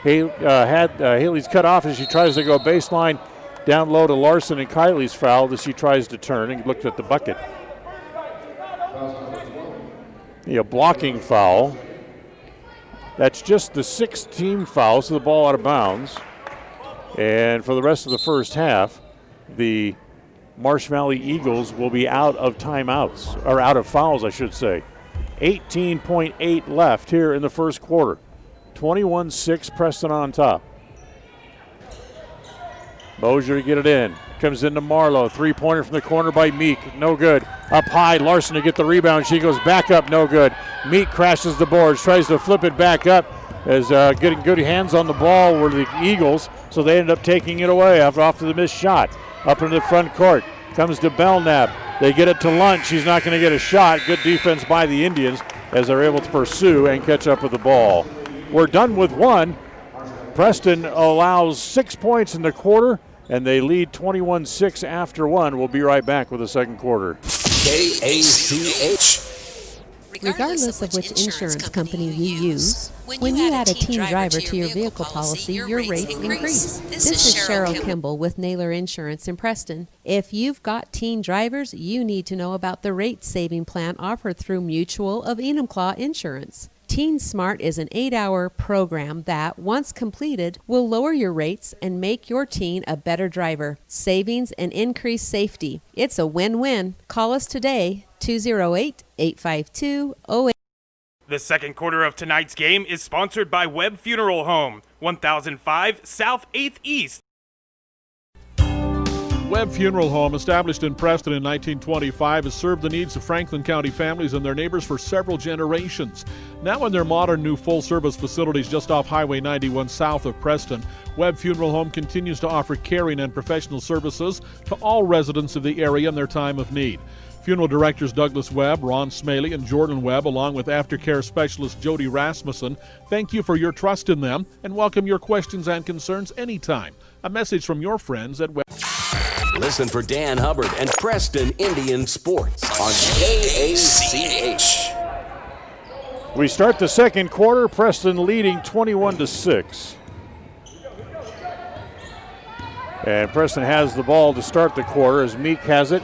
Haley's cut off as she tries to go baseline. Down low to Larson, and Kylie's fouled as she tries to turn and looked at the bucket. A blocking foul. That's just the 6th team foul, so the ball out of bounds. And for the rest of the first half, the Marsh Valley Eagles will be out of timeouts, or out of fouls, I should say. 18.8 left here in the first quarter. 21-6, Preston on top. Mosier to get it in. Comes into Marlowe. Three-pointer from the corner by Meek. No good. Up high, Larson to get the rebound. She goes back up. No good. Meek crashes the boards. Tries to flip it back up. As getting good hands on the ball were the Eagles. So they ended up taking it away after the missed shot. Up into the front court. Comes to Belknap. They get it to Lunt. She's not going to get a shot. Good defense by the Indians as they're able to pursue and catch up with the ball. We're done with one. Preston allows 6 points in the quarter, and they lead 21-6 after one. We'll be right back with the second quarter. KACH. Regardless of which insurance company you use, when you add a teen driver to your vehicle policy, your rates increase. This is Cheryl Kimball with Naylor Insurance in Preston. If you've got teen drivers, you need to know about the rate-saving plan offered through Mutual of Enumclaw Insurance. Teen Smart is an 8-hour program that, once completed, will lower your rates and make your teen a better driver. Savings and increased safety. It's a win-win. Call us today, 208-852-08. The second quarter of tonight's game is sponsored by Webb Funeral Home, 1005 South 8th East. Webb Funeral Home, established in Preston in 1925, has served the needs of Franklin County families and their neighbors for several generations. Now in their modern new full-service facilities just off Highway 91 south of Preston, Webb Funeral Home continues to offer caring and professional services to all residents of the area in their time of need. Funeral directors Douglas Webb, Ron Smaley, and Jordan Webb, along with aftercare specialist Jody Rasmussen, thank you for your trust in them and welcome your questions and concerns anytime. A message from your friends at Webb. Listen for Dan Hubbard and Preston Indian Sports on KACH. We start the second quarter, Preston leading 21-6. And Preston has the ball to start the quarter as Meek has it.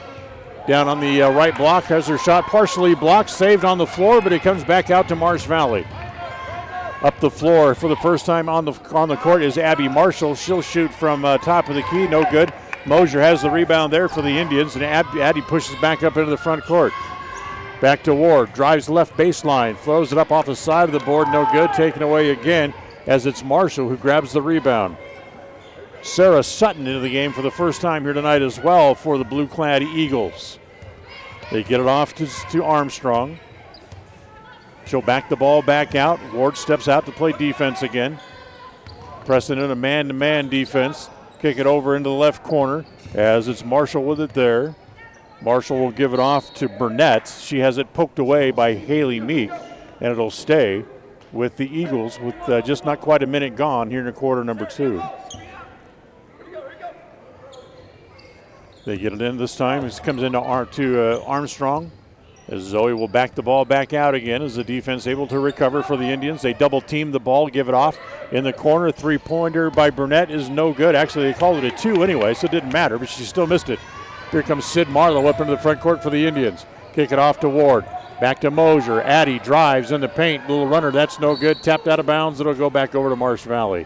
Down on the right block, has her shot partially blocked, saved on the floor, but it comes back out to Marsh Valley. Up the floor for the first time on the court is Abby Marshall. She'll shoot from top of the key, no good. Mosier has the rebound there for the Indians, and Addie pushes back up into the front court. Back to Ward, drives left baseline, throws it up off the side of the board, no good, taken away again as it's Marshall who grabs the rebound. Sarah Sutton into the game for the first time here tonight as well for the blue-clad Eagles. They get it off to Armstrong. She'll back the ball back out. Ward steps out to play defense again. Preston in a man-to-man defense. Kick it over into the left corner as it's Marshall with it there. Marshall will give it off to Burnett. She has it poked away by Haley Meek, and it'll stay with the Eagles with just not quite a minute gone here in quarter number 2. They get it in this time. This comes into Armstrong as Zoe will back the ball back out again as the defense able to recover for the Indians. They double team the ball, give it off in the corner. Three-pointer by Burnett is no good. Actually, they called it a 2 anyway, so it didn't matter, but she still missed it. Here comes Sid Marlowe up into the front court for the Indians. Kick it off to Ward. Back to Mosier. Addie drives in the paint. Little runner, that's no good. Tapped out of bounds. It'll go back over to Marsh Valley.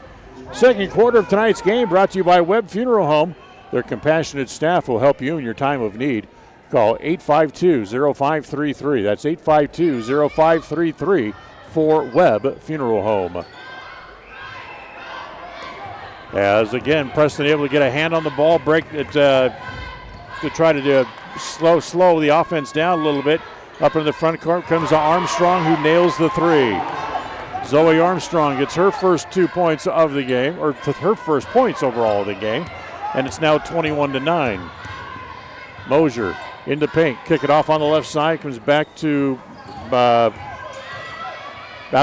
Second quarter of tonight's game brought to you by Webb Funeral Home. Their compassionate staff will help you in your time of need. Call 852-0533. That's 852-0533 for Webb Funeral Home. As again, Preston able to get a hand on the ball, break it to try to slow the offense down a little bit. Up in the front court comes Armstrong, who nails the 3. Zoe Armstrong gets her first 2 points of the game, or her first points overall of the game, and it's now 21-9. Mosier in the paint, kick it off on the left side, comes back to out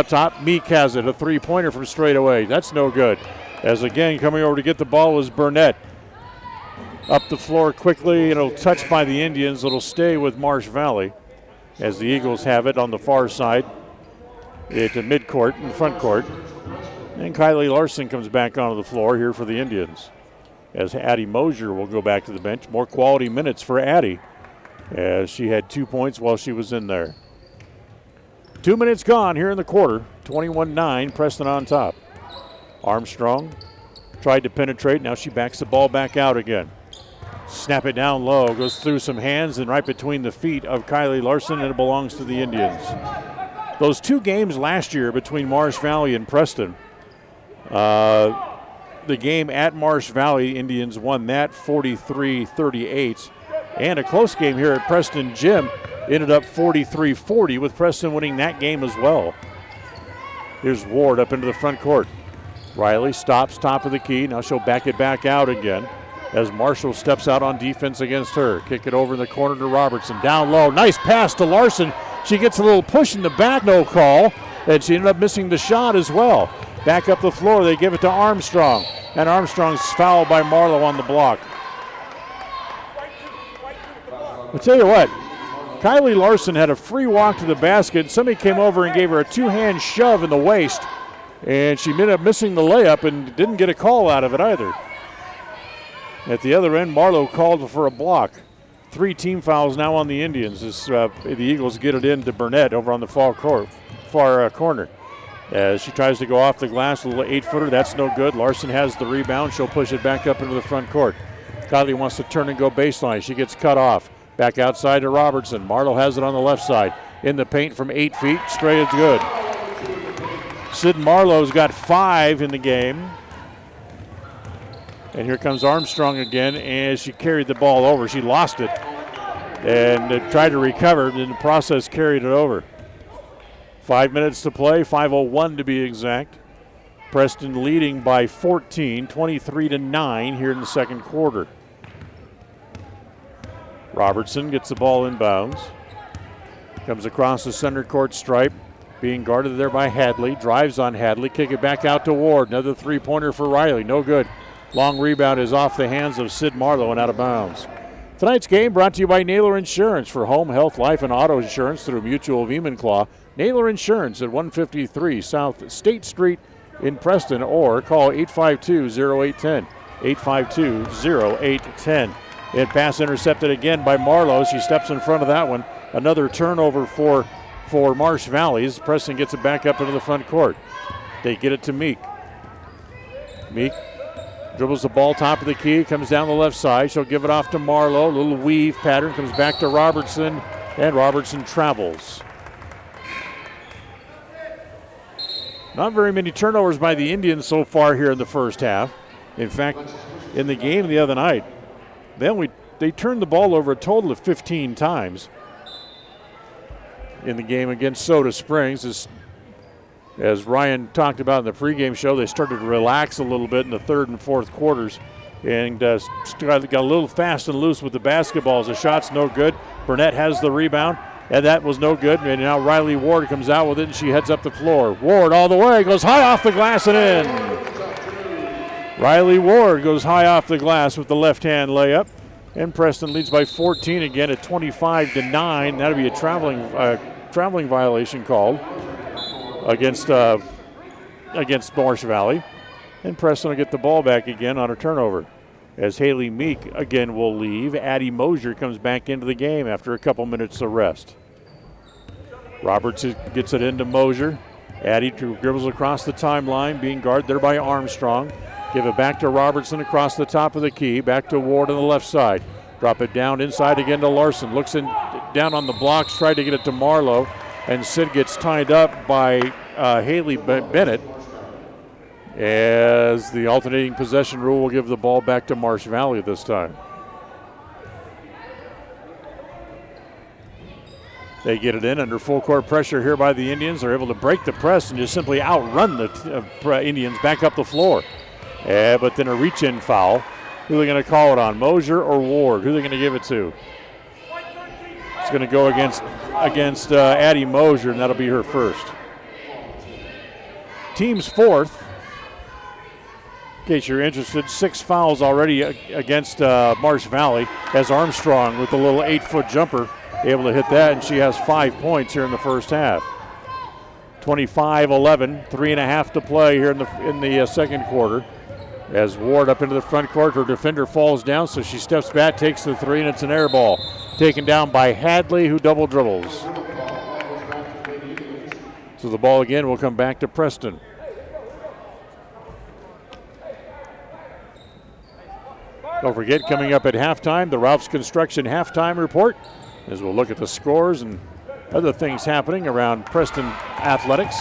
top. Meek has it, a three-pointer from straight away. That's no good. As again, coming over to get the ball is Burnett. Up the floor quickly, it'll touch by the Indians. It'll stay with Marsh Valley as the Eagles have it on the far side. It's a midcourt and front court. And Kylie Larson comes back onto the floor here for the Indians. As Addie Mosier will go back to the bench. More quality minutes for Addie as she had 2 points while she was in there. 2 minutes gone here in the quarter. 21-9, Preston on top. Armstrong tried to penetrate. Now she backs the ball back out again. Snap it down low. Goes through some hands and right between the feet of Kylie Larson, and it belongs to the Indians. Those 2 games last year between Marsh Valley and Preston, the game at Marsh Valley, Indians won that 43-38. And a close game here at Preston Gym ended up 43-40 with Preston winning that game as well. Here's Ward up into the front court. Riley stops top of the key. Now she'll back it back out again as Marshall steps out on defense against her. Kick it over in the corner to Robertson. Down low. Nice pass to Larson. She gets a little push in the back, no call. And she ended up missing the shot as well. Back up the floor, they give it to Armstrong. And Armstrong's fouled by Marlowe on the block. I'll tell you what, Kylie Larson had a free walk to the basket. Somebody came over and gave her a two-hand shove in the waist, and she ended up missing the layup and didn't get a call out of it either. At the other end, Marlowe called for a block. 3 team fouls now on the Indians as the Eagles get it into Burnett over on the far corner. As she tries to go off the glass, a little 8-footer, that's no good. Larson has the rebound. She'll push it back up into the front court. Kylie wants to turn and go baseline. She gets cut off. Back outside to Robertson. Marlowe has it on the left side. In the paint from 8 feet. Straight is good. Sid Marlowe's got 5 in the game. And here comes Armstrong again, and she carried the ball over. She lost it and tried to recover, and in the process carried it over. 5 minutes to play, 5:01 to be exact. Preston leading by 14, 23-9 here in the second quarter. Robertson gets the ball inbounds. Comes across the center court stripe, being guarded there by Hadley. Drives on Hadley, kick it back out to Ward. Another three-pointer for Riley, no good. Long rebound is off the hands of Sid Marlowe and out of bounds. Tonight's game brought to you by Naylor Insurance. For home, health, life, and auto insurance through Mutual of Enumclaw. Naylor Insurance at 153 South State Street in Preston, or call 852-0810. 852-0810. And pass intercepted again by Marlowe. She steps in front of that one. Another turnover for Marsh Valleys. Preston gets it back up into the front court. They get it to Meek. Meek dribbles the ball top of the key, comes down the left side. She'll give it off to Marlowe. Little weave pattern, comes back to Robertson, and Robertson travels. Not very many turnovers by the Indians so far here in the first half. In fact, in the game the other night, they turned the ball over a total of 15 times in the game against Soda Springs. As Ryan talked about in the pregame show, they started to relax a little bit in the third and fourth quarters and got a little fast and loose with the basketballs. The shot's no good. Burnett has the rebound, and that was no good. And now Riley Ward comes out with it, and she heads up the floor. Ward all the way, goes high off the glass and in. Riley Ward goes high off the glass with the left-hand layup. And Preston leads by 14 again at 25-9. That'll be a traveling violation called against Marsh Valley. And Preston will get the ball back again on a turnover. As Haley Meek again will leave, Addie Mosier comes back into the game after a couple minutes of rest. Roberts gets it into Mosier. Addie dribbles across the timeline, being guarded there by Armstrong. Give it back to Robertson across the top of the key. Back to Ward on the left side. Drop it down inside again to Larson. Looks down on the blocks, tried to get it to Marlowe. And Sid gets tied up by Haley Bennett. As the alternating possession rule will give the ball back to Marsh Valley this time. They get it in under full court pressure here by the Indians. They're able to break the press and just simply outrun the Indians back up the floor. But then a reach-in foul. Who are they going to call it on, Mosier or Ward? Who are they going to give it to? It's going to go against Addie Mosier, and that'll be her first. Team's fourth. In case you're interested, 6 fouls already against Marsh Valley, as Armstrong with a little 8-foot jumper able to hit that, and she has 5 points here in the first half. 25-11, 3.5 to play here in the second quarter. As Ward up into the front court, her defender falls down, so she steps back, takes the three, and it's an air ball. Taken down by Hadley, who double dribbles. So the ball again will come back to Preston. Don't forget, coming up at halftime, the Ralph's Construction halftime report, as we'll look at the scores and other things happening around Preston athletics.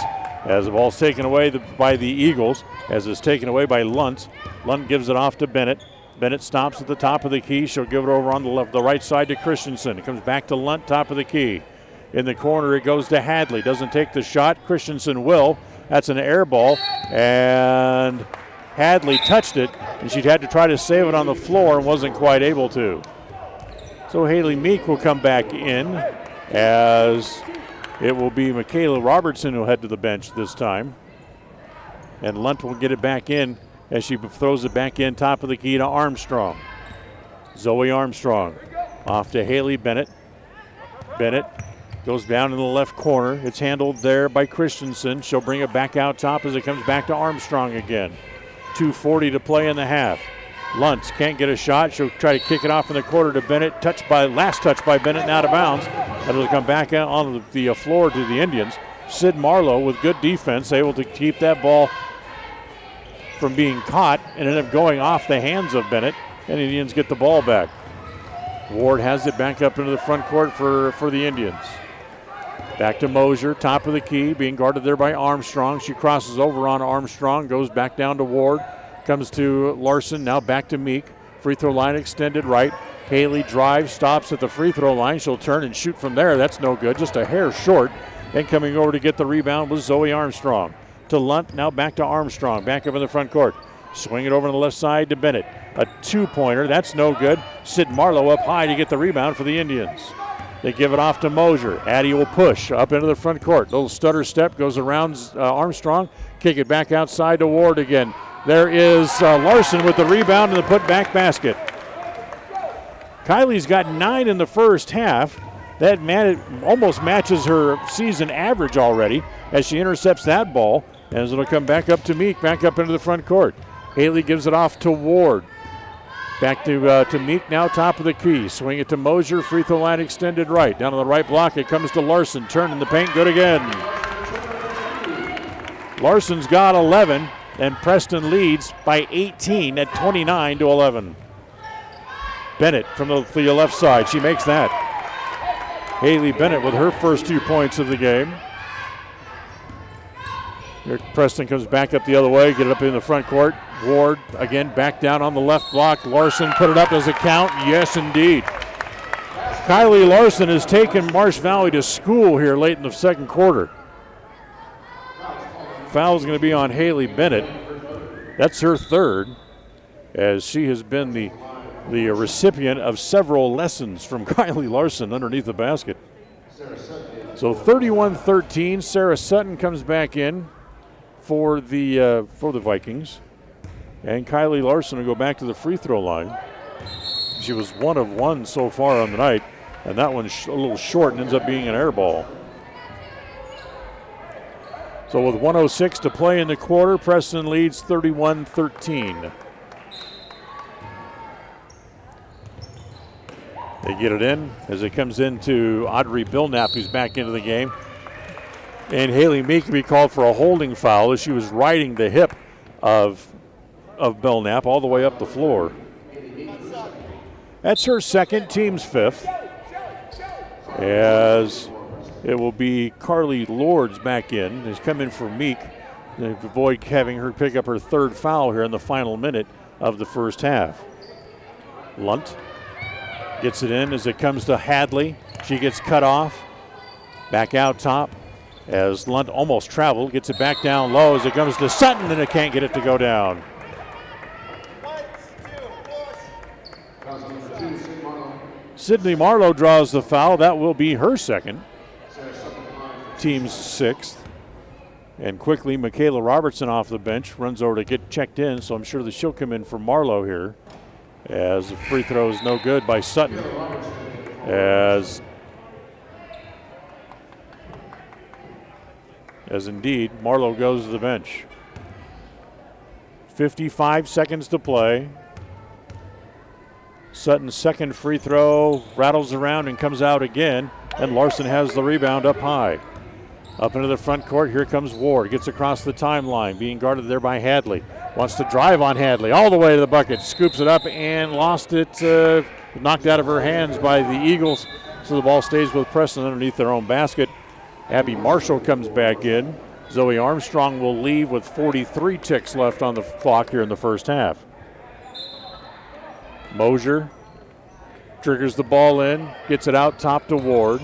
As the ball's taken away by the Eagles, as it's taken away by Lunt. Lunt gives it off to Bennett. Bennett stops at the top of the key. She'll give it over on the right side to Christensen. It comes back to Lunt, top of the key. In the corner, it goes to Hadley. Doesn't take the shot. Christensen will. That's an air ball, and Hadley touched it, and she'd had to try to save it on the floor and wasn't quite able to. So Haley Meek will come back in, as it will be Michaela Robertson who'll head to the bench this time. And Lunt will get it back in as she throws it back in top of the key to Armstrong. Zoe Armstrong off to Haley Bennett. Bennett goes down in the left corner. It's handled there by Christensen. She'll bring it back out top as it comes back to Armstrong again. 2:40 to play in the half. Luntz can't get a shot. She'll try to kick it off in the quarter to Bennett. Last touch by Bennett and out of bounds. That'll come back out on the floor to the Indians. Sid Marlowe with good defense, able to keep that ball from being caught and ended up going off the hands of Bennett, and the Indians get the ball back. Ward has it back up into the front court for the Indians. Back to Mosier, top of the key, being guarded there by Armstrong. She crosses over on Armstrong, goes back down to Ward, comes to Larson, now back to Meek. Free throw line extended right. Haley drives, stops at the free throw line. She'll turn and shoot from there. That's no good, just a hair short. And coming over to get the rebound was Zoe Armstrong. To Lunt, now back to Armstrong, back up in the front court. Swing it over on the left side to Bennett. A two-pointer, that's no good. Sid Marlowe up high to get the rebound for the Indians. They give it off to Mosier. Addie will push up into the front court. Little stutter step, goes around Armstrong. Kick it back outside to Ward again. There is Larson with the rebound and the put-back basket. Kylie's got 9 in the first half. That almost matches her season average already as she intercepts that ball. As it'll come back up to Meek, back up into the front court. Haley gives it off to Ward. Back to Meek now, top of the key. Swing it to Mosier, free throw line extended right. Down on the right block, it comes to Larson. Turn in the paint, good again. Larson's got 11, and Preston leads by 18 at 29-11. Bennett from the left side, she makes that. Haley Bennett with her first 2 points of the game. Here Preston comes back up the other way, get it up in the front court. Ward again back down on the left block. Larson put it up as a count. Yes, indeed. Kylie Larson has taken Marsh Valley to school here late in the second quarter. Foul is going to be on Haley Bennett. That's her third, as she has been the recipient of several lessons from Kylie Larson underneath the basket. So 31-13, Sarah Sutton comes back in for the Vikings. And Kylie Larson will go back to the free throw line. She was 1 of 1 so far on the night, and that one's a little short and ends up being an air ball. So with 1:06 to play in the quarter, Preston leads 31-13. They get it in as it comes into Audrey Billknap, who's back into the game. And Haley Meek can be called for a holding foul as she was riding the hip of Billknap all the way up the floor. That's her second, team's fifth. As it will be Carly Lords back in. Has come in for Meek to avoid having her pick up her third foul here in the final minute of the first half. Lunt gets it in as it comes to Hadley. She gets cut off. Back out top as Lunt almost traveled. Gets it back down low as it comes to Sutton, and it can't get it to go down. Sydney Marlowe draws the foul. That will be her second. Team's sixth. And quickly, Michaela Robertson off the bench runs over to get checked in, so I'm sure that she'll come in for Marlowe here. As the free throw is no good by Sutton. As indeed, Marlowe goes to the bench. 55 seconds to play. Sutton's second free throw rattles around and comes out again, and Larson has the rebound up high. Up into the front court, here comes Ward. Gets across the timeline, being guarded there by Hadley. Wants to drive on Hadley all the way to the bucket. Scoops it up and lost it, knocked out of her hands by the Eagles. So the ball stays with Preston underneath their own basket. Abby Marshall comes back in. Zoe Armstrong will leave with 43 ticks left on the clock here in the first half. Mosier triggers the ball in, gets it out top to Ward.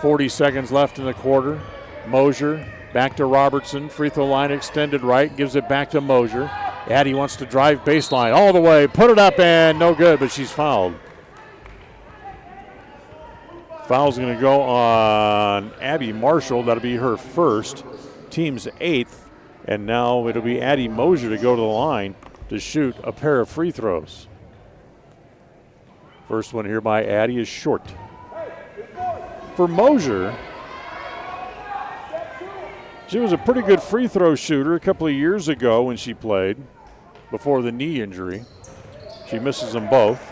40 seconds left in the quarter. Mosier back to Robertson. Free throw line extended right, gives it back to Mosier. Addie wants to drive baseline all the way, put it up and no good, but she's fouled. Foul's going to go on Abby Marshall. That'll be her first, team's eighth, and now it'll be Addie Mosier to go to the line to shoot a pair of free throws. First one here by Addie is short. for Mosier. She was a pretty good free throw shooter a couple of years ago when she played before the knee injury. She misses them both.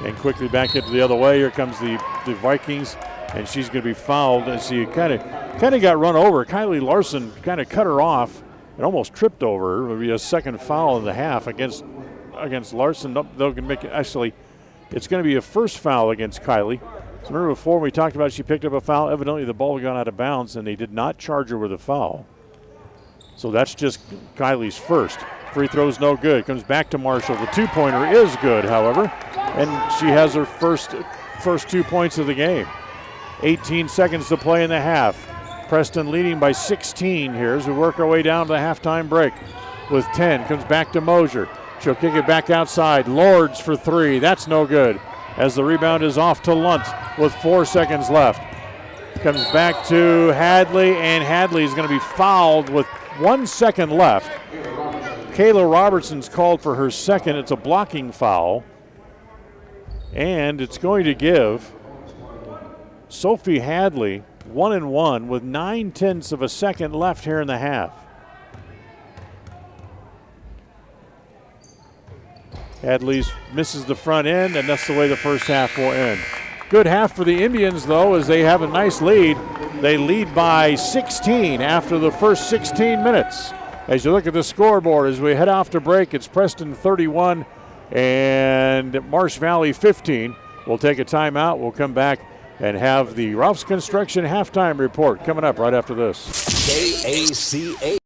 And quickly back into the other way. Here comes the Vikings, and she's going to be fouled. And she kind of got run over. Kylie Larson kind of cut her off and almost tripped over her. It would be a second foul in the half against Larson. They'll make it. Actually, it's going to be a first foul against Kylie. So remember before we talked about she picked up a foul. Evidently the ball had gone out of bounds, and they did not charge her with a foul. So that's just Kylie's first. Free throw's no good. Comes back to Marshall. The two-pointer is good, however, and she has her first 2 points of the game. 18 seconds to play in the half. Preston leading by 16 here as we work our way down to the halftime break with 10. Comes back to Mosier. She'll kick it back outside. Lords for three. That's no good. As the rebound is off to Lunt with 4 seconds left. Comes back to Hadley, and Hadley is going to be fouled with 1 second left. Kayla Robertson's called for her second. It's a blocking foul. And it's going to give Sophie Hadley 1-1 with 9/10 of a second left here in the half. Hadley misses the front end, and that's the way the first half will end. Good half for the Indians, though, as they have a nice lead. They lead by 16 after the first 16 minutes. As you look at the scoreboard, as we head off to break, it's Preston 31 and Marsh Valley 15. We'll take a timeout. We'll come back and have the Ralph's Construction halftime report coming up right after this. KACA.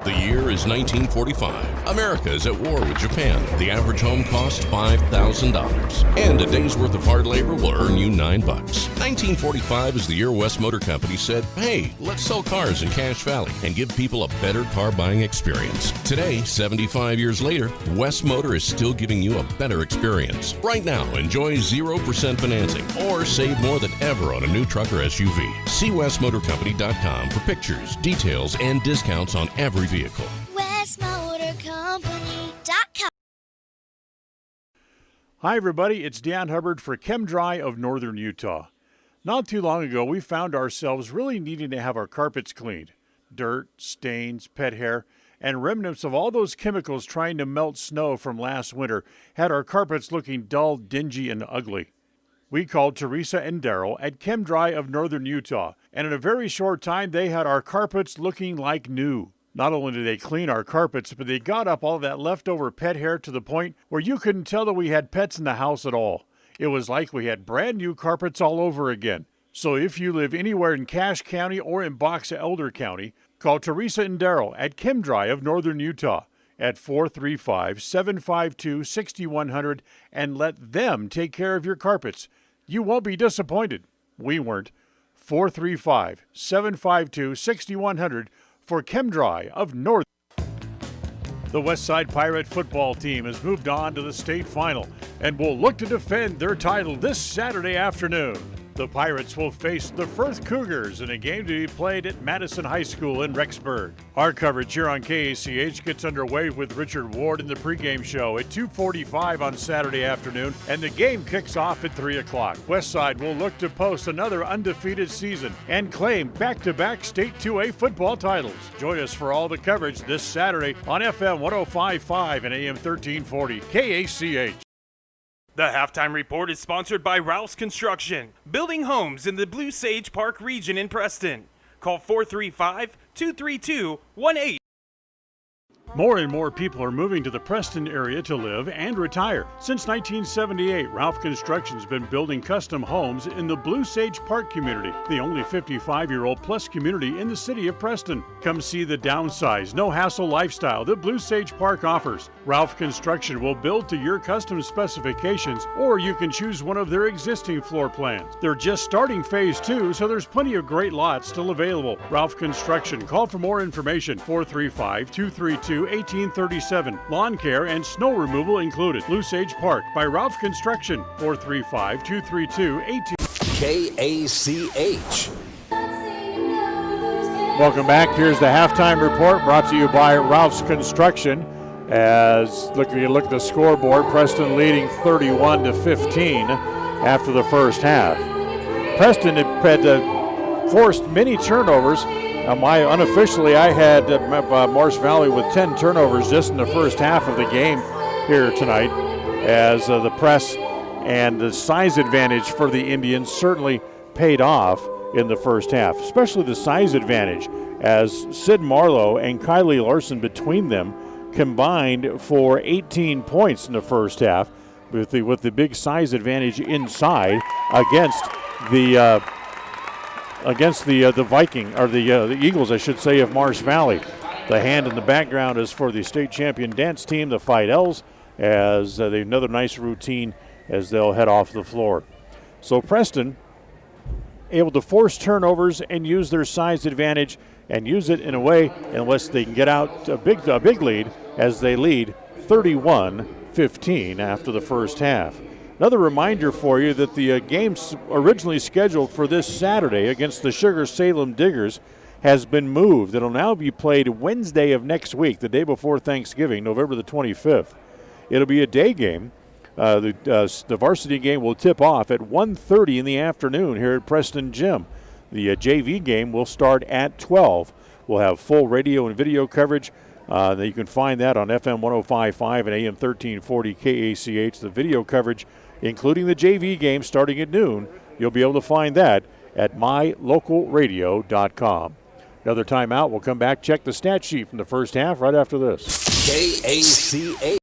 The year is 1945. America is at war with Japan. The average home costs $5,000. And a day's worth of hard labor will earn you $9. 1945 is the year West Motor Company said, hey, let's sell cars in Cache Valley and give people a better car buying experience. Today, 75 years later, West Motor is still giving you a better experience. Right now, enjoy 0% financing or save more than ever on a new truck or SUV. See westmotorcompany.com for pictures, details, and discounts on every vehicle. WestMotorCompany.com. Hi, everybody. It's Dan Hubbard for ChemDry of Northern Utah. Not too long ago, we found ourselves really needing to have our carpets cleaned. Dirt, stains, pet hair, and remnants of all those chemicals trying to melt snow from last winter had our carpets looking dull, dingy, and ugly. We called Teresa and Daryl at ChemDry of Northern Utah, and in a very short time, they had our carpets looking like new. Not only did they clean our carpets, but they got up all that leftover pet hair to the point where you couldn't tell that we had pets in the house at all. It was like we had brand new carpets all over again. So if you live anywhere in Cache County or in Box Elder County, call Teresa and Daryl at ChemDry of Northern Utah at 435-752-6100 and let them take care of your carpets. You won't be disappointed. We weren't. 435-752-6100 for ChemDry of North. The Westside Pirate football team has moved on to the state final and will look to defend their title this Saturday afternoon. The Pirates will face the Firth Cougars in a game to be played at Madison High School in Rexburg. Our coverage here on KACH gets underway with Richard Ward in the pregame show at 2:45 on Saturday afternoon, and the game kicks off at 3 o'clock. Westside will look to post another undefeated season and claim back-to-back State 2A football titles. Join us for all the coverage this Saturday on FM 105.5 and AM 1340 KACH. The halftime report is sponsored by Ralph's Construction, building homes in the Blue Sage Park region in Preston. Call 435-232-18. More and more people are moving to the Preston area to live and retire. Since 1978, Ralph Construction has been building custom homes in the Blue Sage Park community, the only 55-year-old plus community in the city of Preston. Come see the downsized, no-hassle lifestyle that Blue Sage Park offers. Ralph Construction will build to your custom specifications, or you can choose one of their existing floor plans. They're just starting phase 2, so there's plenty of great lots still available. Ralph Construction. Call for more information. 435-232-1837. Lawn care and snow removal included. Blue Sage Park by Ralph Construction. 435-232-18. KACH. Welcome back. Here's the halftime report brought to you by Ralph's Construction. As you look at the scoreboard, Preston leading 31-15 after the first half. Preston had forced many turnovers. Unofficially, I had Marsh Valley with 10 turnovers just in the first half of the game here tonight, as the press and the size advantage for the Indians certainly paid off in the first half, especially the size advantage, as Sid Marlowe and Kylie Larson between them combined for 18 points in the first half, with the big size advantage inside against the Viking, or the Eagles, I should say, of Marsh Valley. The hand in the background is for the state champion dance team, the Fidels, as they another nice routine as they'll head off the floor. So Preston able to force turnovers and use their size advantage and use it in a way unless they can get out a big lead, as they lead 31-15 after the first half. Another reminder for you that the game's originally scheduled for this Saturday against the Sugar Salem Diggers has been moved. It'll now be played Wednesday of next week, the day before Thanksgiving, November the 25th. It'll be a day game. The varsity game will tip off at 1:30 in the afternoon here at Preston Gym. The JV game will start at 12. We'll have full radio and video coverage. You can find that on FM 105.5 and AM 1340 KACH. The video coverage, including the JV game starting at noon, you'll be able to find that at mylocalradio.com. Another timeout. We'll come back, check the stat sheet from the first half right after this. KACH.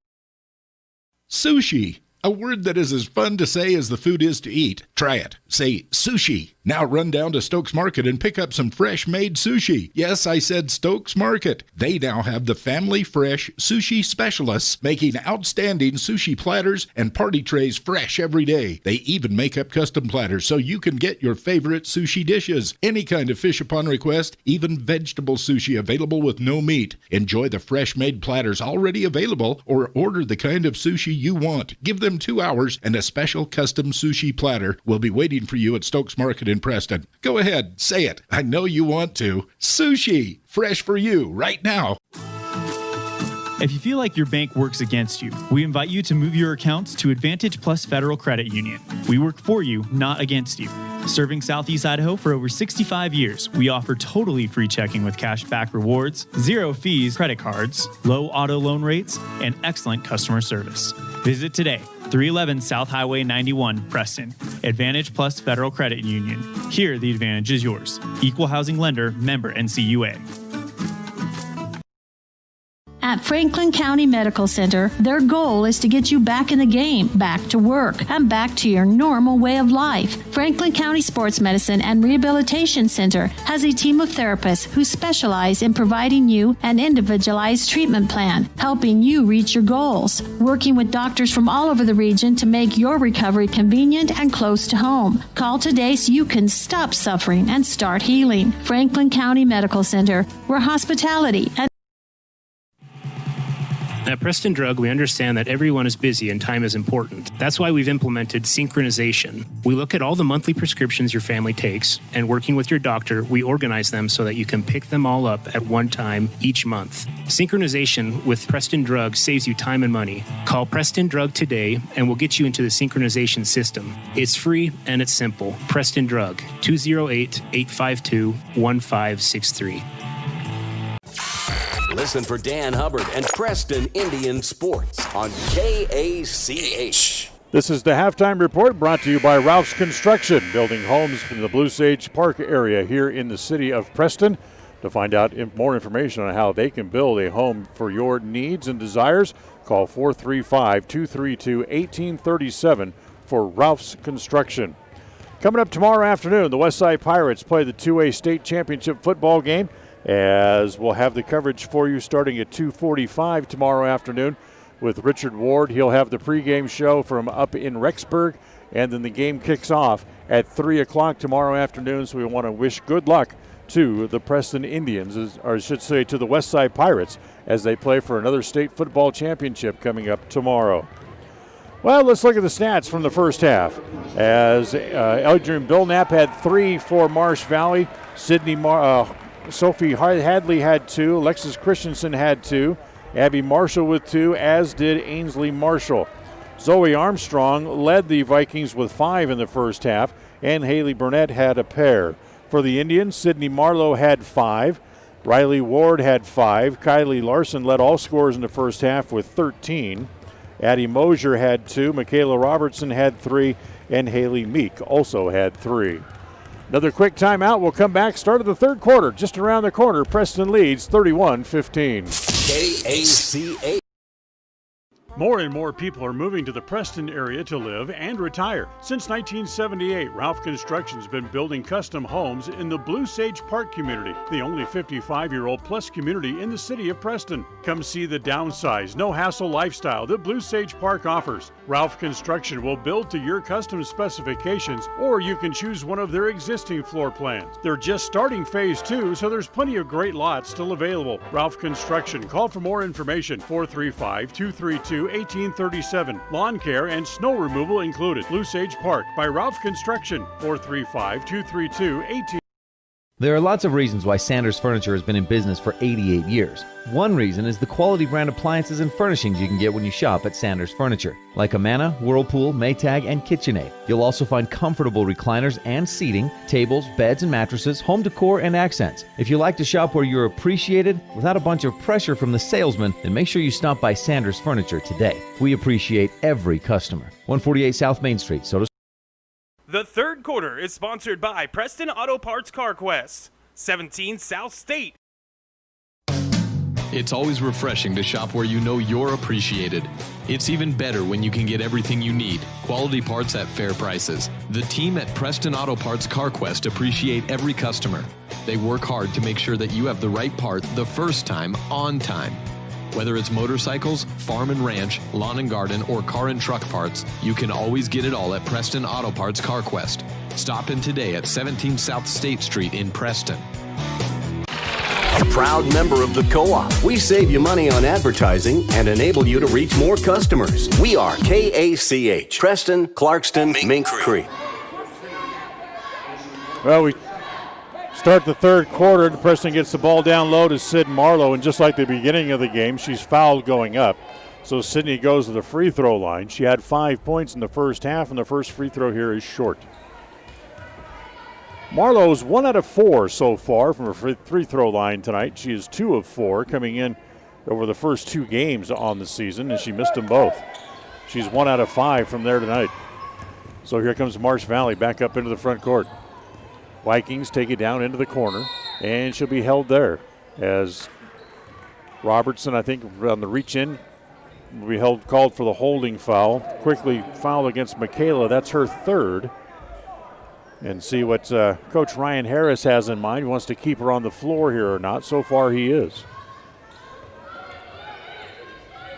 Sushi. A word that is as fun to say as the food is to eat. Try it. Say sushi. Now run down to Stokes Market and pick up some fresh-made sushi. Yes, I said Stokes Market. They now have the family fresh sushi specialists making outstanding sushi platters and party trays fresh every day. They even make up custom platters so you can get your favorite sushi dishes. Any kind of fish upon request, even vegetable sushi available with no meat. Enjoy the fresh-made platters already available, or order the kind of sushi you want. Give them 2 hours and a special custom sushi platter will be waiting for you at Stokes Market in Preston. Go ahead, say it. I know you want to. Sushi, fresh for you right now. If you feel like your bank works against you, we invite you to move your accounts to Advantage Plus Federal Credit Union. We work for you, not against you. Serving Southeast Idaho for over 65 years, we offer totally free checking with cash back rewards, 0 fees credit cards, low auto loan rates, and excellent customer service. Visit today, 311 South Highway 91, Preston. Advantage Plus Federal Credit Union. Here, the advantage is yours. Equal housing lender, member NCUA. At Franklin County Medical Center, their goal is to get you back in the game, back to work, and back to your normal way of life. Franklin County Sports Medicine and Rehabilitation Center has a team of therapists who specialize in providing you an individualized treatment plan, helping you reach your goals, working with doctors from all over the region to make your recovery convenient and close to home. Call today so you can stop suffering and start healing. Franklin County Medical Center, where hospitality and At Preston Drug, we understand that everyone is busy and time is important. That's why we've implemented synchronization. We look at all the monthly prescriptions your family takes, and working with your doctor, we organize them so that you can pick them all up at one time each month. Synchronization with Preston Drug saves you time and money. Call Preston Drug today, and we'll get you into the synchronization system. It's free and it's simple. Preston Drug, 208-852-1563. Listen for Dan Hubbard and Preston Indian Sports on KACH. This is the Halftime Report brought to you by Ralph's Construction, building homes in the Blue Sage Park area here in the city of Preston. To find out more information on how they can build a home for your needs and desires, call 435-232-1837 for Ralph's Construction. Coming up tomorrow afternoon, the Westside Pirates play the 2A state championship football game, as we'll have the coverage for you starting at 2:45 tomorrow afternoon with Richard Ward. He'll have the pregame show from up in Rexburg, and then the game kicks off at 3 o'clock tomorrow afternoon. So we want to wish good luck to the Preston Indians, or I should say to the Westside Pirates, as they play for another state football championship coming up tomorrow. Well, let's look at the stats from the first half. As Adrian Billknap had 3 for Marsh Valley. Sophie Hadley had 2. Alexis Christensen had 2. Abby Marshall with 2, as did Ainsley Marshall. Zoe Armstrong led the Vikings with 5 in the first half, and Haley Burnett had a pair. For the Indians, Sydney Marlowe had 5. Riley Ward had 5. Kylie Larson led all scorers in the first half with 13. Addie Mosier had 2. Michaela Robertson had 3. And Haley Meek also had 3. Another quick timeout. We'll come back. Start of the third quarter. Just around the corner, Preston leads 31-15. KACA. More and more people are moving to the Preston area to live and retire. Since 1978, Ralph Construction's been building custom homes in the Blue Sage Park community, the only 55-year-old plus community in the city of Preston. Come see the downsized, no-hassle lifestyle that Blue Sage Park offers. Ralph Construction will build to your custom specifications, or you can choose one of their existing floor plans. They're just starting phase 2, so there's plenty of great lots still available. Ralph Construction. Call for more information, 435-232-1837. Lawn care and snow removal included. Blue Sage Park by Ralph Construction, 435-232-1837. There are lots of reasons why Sanders Furniture has been in business for 88 years. One reason is the quality brand appliances and furnishings you can get when you shop at Sanders Furniture, like Amana, Whirlpool, Maytag, and KitchenAid. You'll also find comfortable recliners and seating, tables, beds and mattresses, home decor, and accents. If you like to shop where you're appreciated without a bunch of pressure from the salesman, then make sure you stop by Sanders Furniture today. We appreciate every customer. 148 South Main Street, Soda. The third quarter is sponsored by Preston Auto Parts CarQuest, 17 South State. It's always refreshing to shop where you know you're appreciated. It's even better when you can get everything you need, quality parts at fair prices. The team at Preston Auto Parts CarQuest appreciate every customer. They work hard to make sure that you have the right part the first time, on time. Whether it's motorcycles, farm and ranch, lawn and garden, or car and truck parts, you can always get it all at Preston Auto Parts CarQuest. Stop in today at 17 South State Street in Preston. A proud member of the Co-op. We save you money on advertising and enable you to reach more customers. We are KACH, Preston, Clarkston, Mink Creek. Well, we start the third quarter. Preston gets the ball down low to Sid Marlowe, and just like the beginning of the game, she's fouled going up. So Sydney goes to the free throw line. She had 5 points in the first half, and the first free throw here is short. Marlowe's 1 out of 4 so far from her free throw line tonight. She is 2 of 4 coming in over the first 2 games on the season, and she missed them both. She's 1 out of 5 from there tonight. So here comes Marsh Valley back up into the front court. Vikings take it down into the corner, and she'll be held there as Robertson, I think, on the reach in, will be called for the holding foul. Quickly foul against Michaela. That's her third. And see what Coach Ryan Harris has in mind. He wants to keep her on the floor here or not. So far he is.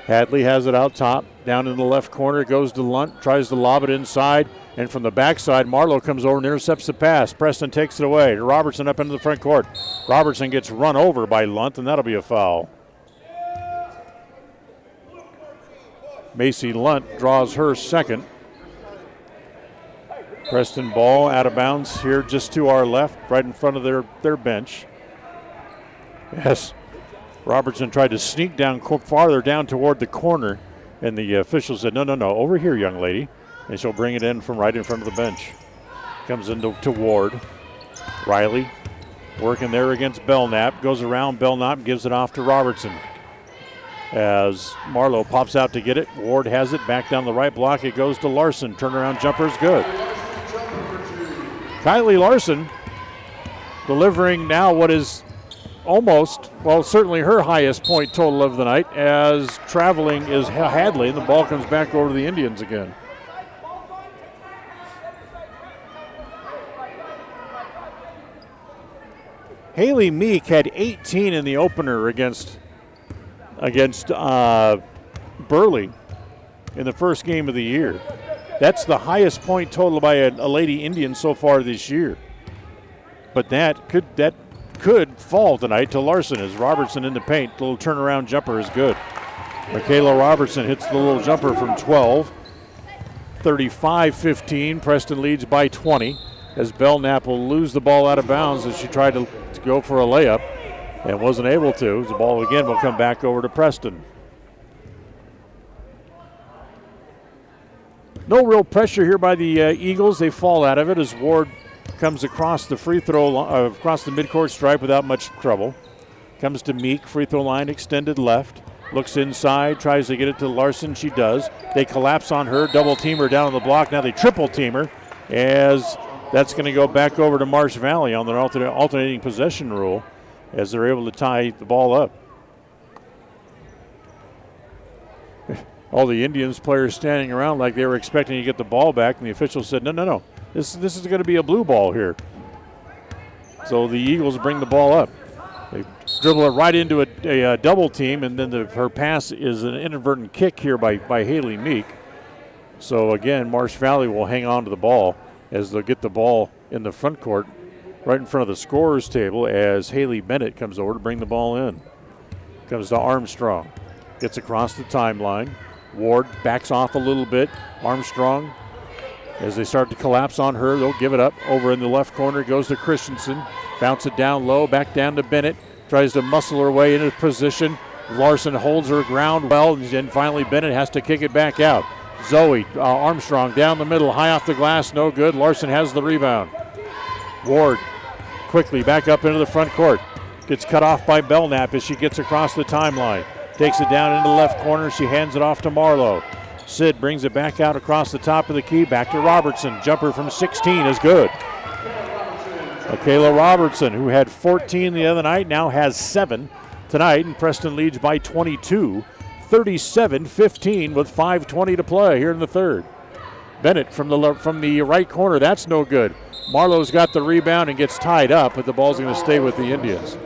Hadley has it out top. Down in the left corner, it goes to Lunt. Tries to lob it inside. And from the backside, Marlowe comes over and intercepts the pass. Preston takes it away. Robertson up into the front court. Robertson gets run over by Lunt, and that'll be a foul. Macy Lunt draws her second. Preston ball out of bounds here just to our left, right in front of their bench. Yes, Robertson tried to sneak down farther down toward the corner, and the official said, no, over here, young lady. And she'll bring it in from right in front of the bench. Comes into Ward. Riley working there against Belknap. Goes around Belknap, gives it off to Robertson. As Marlowe pops out to get it, Ward has it back down the right block. It goes to Larson. Turnaround jumper is good. Kylie Larson delivering now what is almost, well, certainly her highest point total of the night, as traveling is Hadley, and the ball comes back over to the Indians again. Haley Meek had 18 in the opener against Burley in the first game of the year. That's the highest point total by a Lady Indian so far this year. But that could fall tonight to Larson as Robertson in the paint. The little turnaround jumper is good. Michaela Robertson hits the little jumper from 12. 35-15. Preston leads by 20 as Belknap will lose the ball out of bounds as she tried to go for a layup. and wasn't able to. The ball again will come back over to Preston. No real pressure here by the Eagles. They fall out of it as Ward comes across the free throw, across the midcourt stripe without much trouble. Comes to Meek, free throw line extended left. Looks inside, tries to get it to Larson. She does. They collapse on her, double team her down on the block. Now they triple team her, as that's going to go back over to Marsh Valley on their alternating possession rule, as they're able to tie the ball up. All the Indians players standing around like they were expecting to get the ball back, and the official said, no. This is going to be a blue ball here. So the Eagles bring the ball up. They dribble it right into a double team, and then her pass is an inadvertent kick here by Haley Meek. So again, Marsh Valley will hang on to the ball as they'll get the ball in the front court right in front of the scorer's table as Haley Bennett comes over to bring the ball in. Comes to Armstrong. Gets across the timeline. Ward backs off a little bit. Armstrong, as they start to collapse on her, they'll give it up. Over in the left corner goes to Christensen. Bounce it down low, back down to Bennett. Tries to muscle her way into position. Larson holds her ground well, and then finally Bennett has to kick it back out. Zoe Armstrong down the middle, high off the glass, no good. Larson has the rebound. Ward quickly back up into the front court. Gets cut off by Belknap as she gets across the timeline. Takes it down into the left corner. She hands it off to Marlowe. Sid brings it back out across the top of the key. Back to Robertson. Jumper from 16 is good. Michaela Robertson, who had 14 the other night, now has 7 tonight, and Preston leads by 22, 37-15 with 5:20 to play here in the third. Bennett from the right corner, that's no good. Marlowe's got the rebound and gets tied up, but the ball's going to stay with the Indians.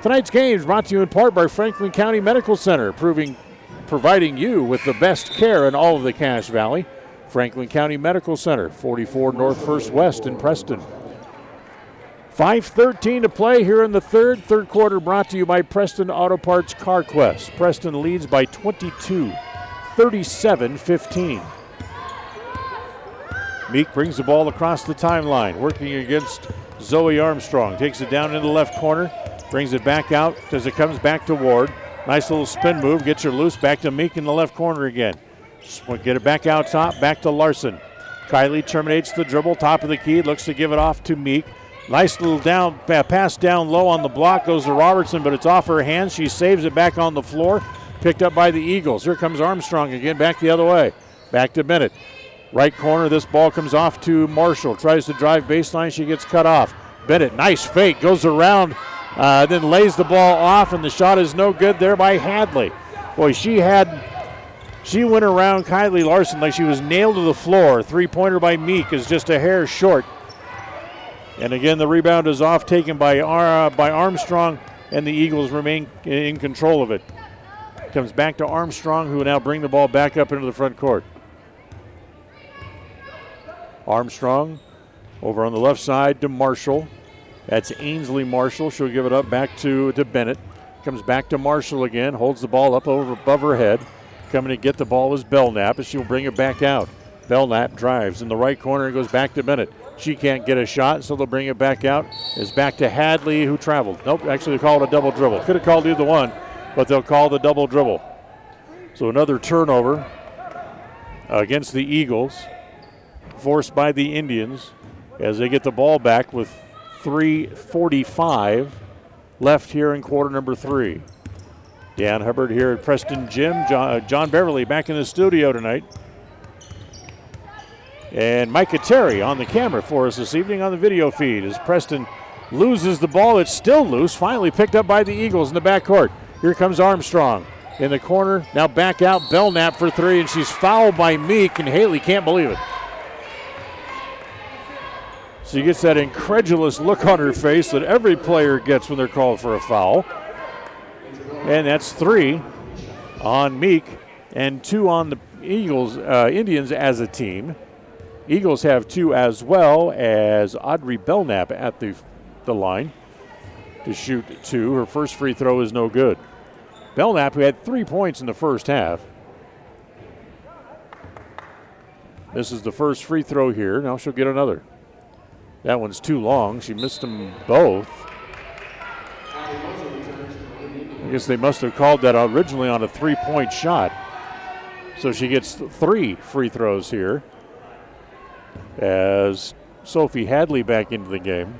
Tonight's game is brought to you in part by Franklin County Medical Center, providing you with the best care in all of the Cache Valley. Franklin County Medical Center, 44 North First West in Preston. 5:13 to play here in the third. Third quarter brought to you by Preston Auto Parts CarQuest. Preston leads by 22, 37-15. Meek brings the ball across the timeline, working against Zoe Armstrong. Takes it down into the left corner, brings it back out as it comes back to Ward. Nice little spin move, gets her loose, back to Meek in the left corner again. Just want to get it back out top, back to Larson. Kylie terminates the dribble, top of the key, looks to give it off to Meek. Nice little pass down low on the block, goes to Robertson, but it's off her hands. She saves it back on the floor, picked up by the Eagles. Here comes Armstrong again, back the other way. Back to Bennett. Right corner, this ball comes off to Marshall. Tries to drive baseline, she gets cut off. Bennett, nice fake, goes around, then lays the ball off, and the shot is no good there by Hadley. Boy, she went around Kylie Larson like she was nailed to the floor. Three-pointer by Meek is just a hair short. And again, the rebound is off, taken by Armstrong, and the Eagles remain in control of it. Comes back to Armstrong, who will now bring the ball back up into the front court. Armstrong over on the left side to Marshall. That's Ainsley Marshall. She'll give it up back to Bennett. Comes back to Marshall again, holds the ball up above her head. Coming to get the ball is Belknap, and she'll bring it back out. Belknap drives in the right corner and goes back to Bennett. She can't get a shot, so they'll bring it back out. It's back to Hadley, who traveled. Nope, actually they called a double dribble. Could have called either one, but they'll call the double dribble. So another turnover against the Eagles, forced by the Indians as they get the ball back with 3:45 left here in quarter number 3. Dan Hubbard here at Preston Gym. John Beverly back in the studio tonight. And Micah Terry on the camera for us this evening on the video feed as Preston loses the ball. It's still loose, finally picked up by the Eagles in the backcourt. Here comes Armstrong in the corner. Now back out, Belknap for 3, and she's fouled by Meek, and Haley can't believe it. She gets that incredulous look on her face that every player gets when they're called for a foul. And that's 3 on Meek and 2 on the Indians as a team. Eagles have 2 as well, as Audrey Belknap at the line to shoot 2. Her first free throw is no good. Belknap, who had 3 points in the first half. This is the first free throw here. Now she'll get another. That one's too long. She missed them both. I guess they must have called that originally on a 3-point shot. So she gets 3 free throws here as Sophie Hadley back into the game.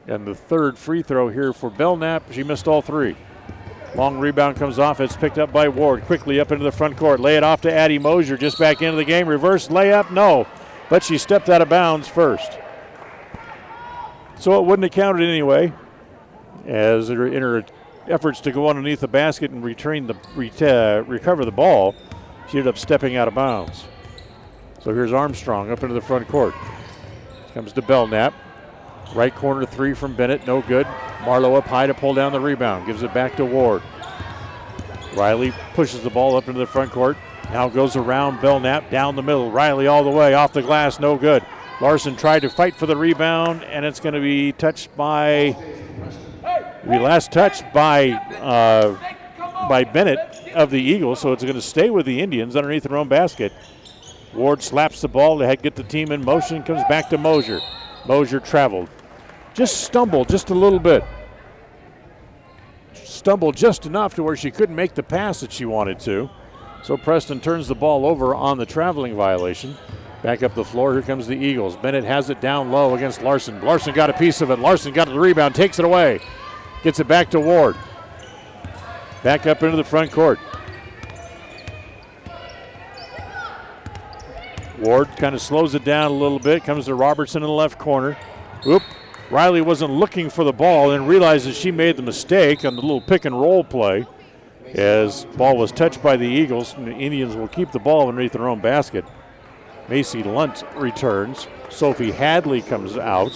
And the third free throw here for Belknap. She missed all 3. Long rebound comes off. It's picked up by Ward. Quickly up into the front court. Lay it off to Addie Mosier. Just back into the game. Reverse layup. No. But she stepped out of bounds first. So it wouldn't have counted anyway. As in her efforts to go underneath the basket and recover the ball, she ended up stepping out of bounds. So here's Armstrong up into the front court. Comes to Belknap. Right corner 3 from Bennett, no good. Marlowe up high to pull down the rebound. Gives it back to Ward. Riley pushes the ball up into the front court. Now goes around Belknap down the middle. Riley all the way off the glass, no good. Larson tried to fight for the rebound, and it's going to be touched by, last touched by Bennett of the Eagles, so it's going to stay with the Indians underneath their own basket. Ward slaps the ball to get the team in motion, comes back to Mosier. Mosier traveled. Just stumbled just a little bit. Stumbled just enough to where she couldn't make the pass that she wanted to. So Preston turns the ball over on the traveling violation. Back up the floor, here comes the Eagles. Bennett has it down low against Larson. Larson got a piece of it. Larson got the rebound, takes it away. Gets it back to Ward. Back up into the front court. Ward kind of slows it down a little bit. Comes to Robertson in the left corner. Oop. Riley wasn't looking for the ball and realizes she made the mistake on the little pick and roll play. As ball was touched by the Eagles, and the Indians will keep the ball underneath their own basket. Macy Lunt returns. Sophie Hadley comes out.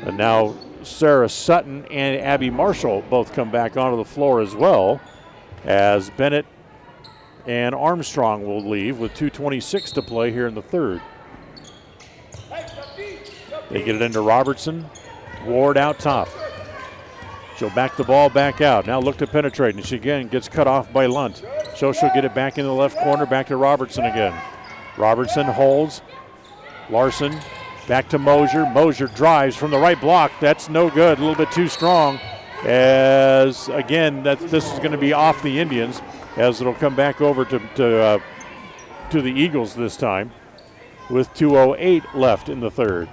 And now Sarah Sutton and Abby Marshall both come back onto the floor as well, as Bennett and Armstrong will leave with 2:26 to play here in the third. They get it into Robertson. Ward out top. She'll back the ball back out. Now look to penetrate, and she again gets cut off by Lunt. So she'll get it back in the left corner, back to Robertson again. Robertson holds. Larson back to Mosier. Mosier drives from the right block. That's no good, a little bit too strong. As again, this is going to be off the Indians, as it'll come back over to the Eagles this time with 2:08 left in the third.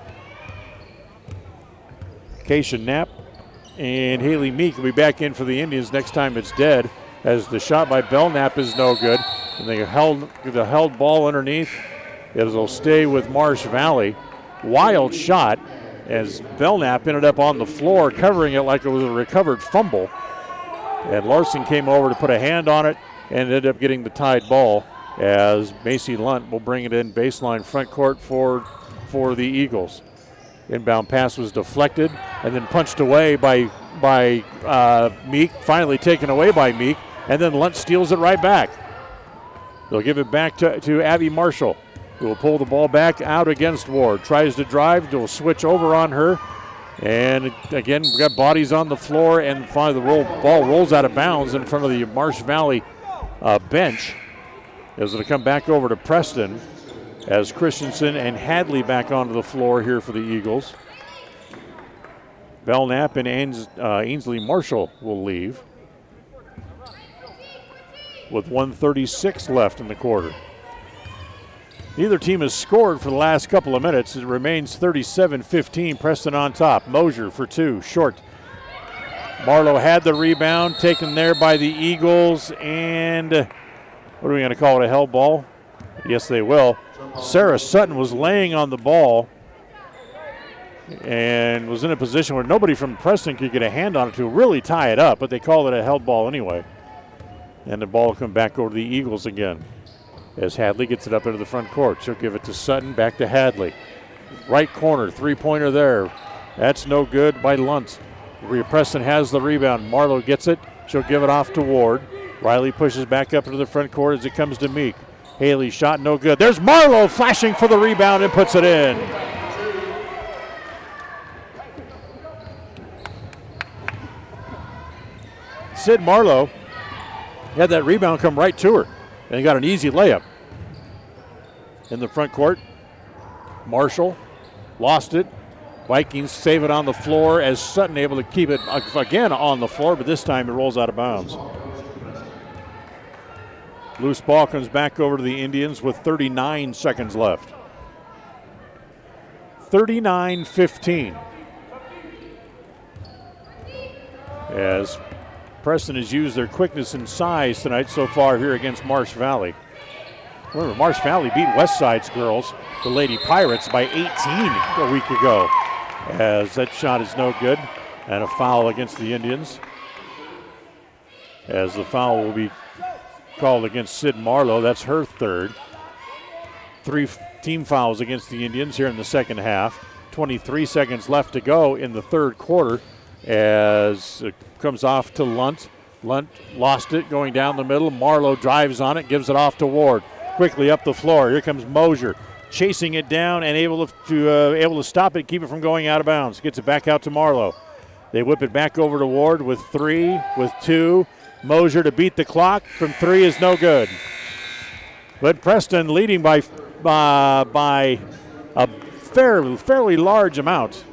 Keisha Knapp and Haley Meek will be back in for the Indians next time it's dead, as the shot by Belknap is no good. And they held ball underneath. It'll stay with Marsh Valley. Wild shot as Belknap ended up on the floor covering it like it was a recovered fumble. And Larson came over to put a hand on it and ended up getting the tied ball, as Macy Lunt will bring it in baseline front court for the Eagles. Inbound pass was deflected and then punched away by Meek, finally taken away by Meek, and then Lunt steals it right back. They'll give it back to Abby Marshall, who will pull the ball back out against Ward. Tries to drive, they'll switch over on her. And again, we've got bodies on the floor, and finally the ball rolls out of bounds in front of the Marsh Valley bench. As it'll come back over to Preston, as Christensen and Hadley back onto the floor here for the Eagles. Belknap and Ainsley Marshall will leave with 1:36 left in the quarter. Neither team has scored for the last couple of minutes. It remains 37-15. Preston on top. Mosier for 2, short. Marlowe had the rebound, taken there by the Eagles, and what are we going to call it, a held ball? Yes, they will. Sarah Sutton was laying on the ball and was in a position where nobody from Preston could get a hand on it to really tie it up, but they called it a held ball anyway. And the ball will come back over to the Eagles again, as Hadley gets it up into the front court. She'll give it to Sutton, back to Hadley. Right corner, three-pointer there. That's no good by Lunt. Preston has the rebound. Marlowe gets it. She'll give it off to Ward. Riley pushes back up into the front court as it comes to Meek. Haley shot no good. There's Marlowe flashing for the rebound and puts it in. Sid Marlowe had that rebound come right to her, and he got an easy layup. In the front court, Marshall lost it, Vikings save it on the floor as Sutton able to keep it again on the floor, but this time it rolls out of bounds. Loose ball comes back over to the Indians with 39 seconds left. 39-15. As Preston has used their quickness and size tonight so far here against Marsh Valley. Remember, Marsh Valley beat Westside's girls, the Lady Pirates, by 18 a week ago. As that shot is no good, and a foul against the Indians. As the foul will be called against Sid Marlowe. That's her third. 3 team fouls against the Indians here in the second half. 23 seconds left to go in the third quarter as it comes off to Lunt. Lunt lost it going down the middle. Marlowe drives on it, gives it off to Ward. Quickly up the floor. Here comes Mosier, chasing it down and able to stop it, keep it from going out of bounds. Gets it back out to Marlowe. They whip it back over to Ward with 3, with 2. Mosier to beat the clock from 3 is no good. But Preston leading by a fairly large amount,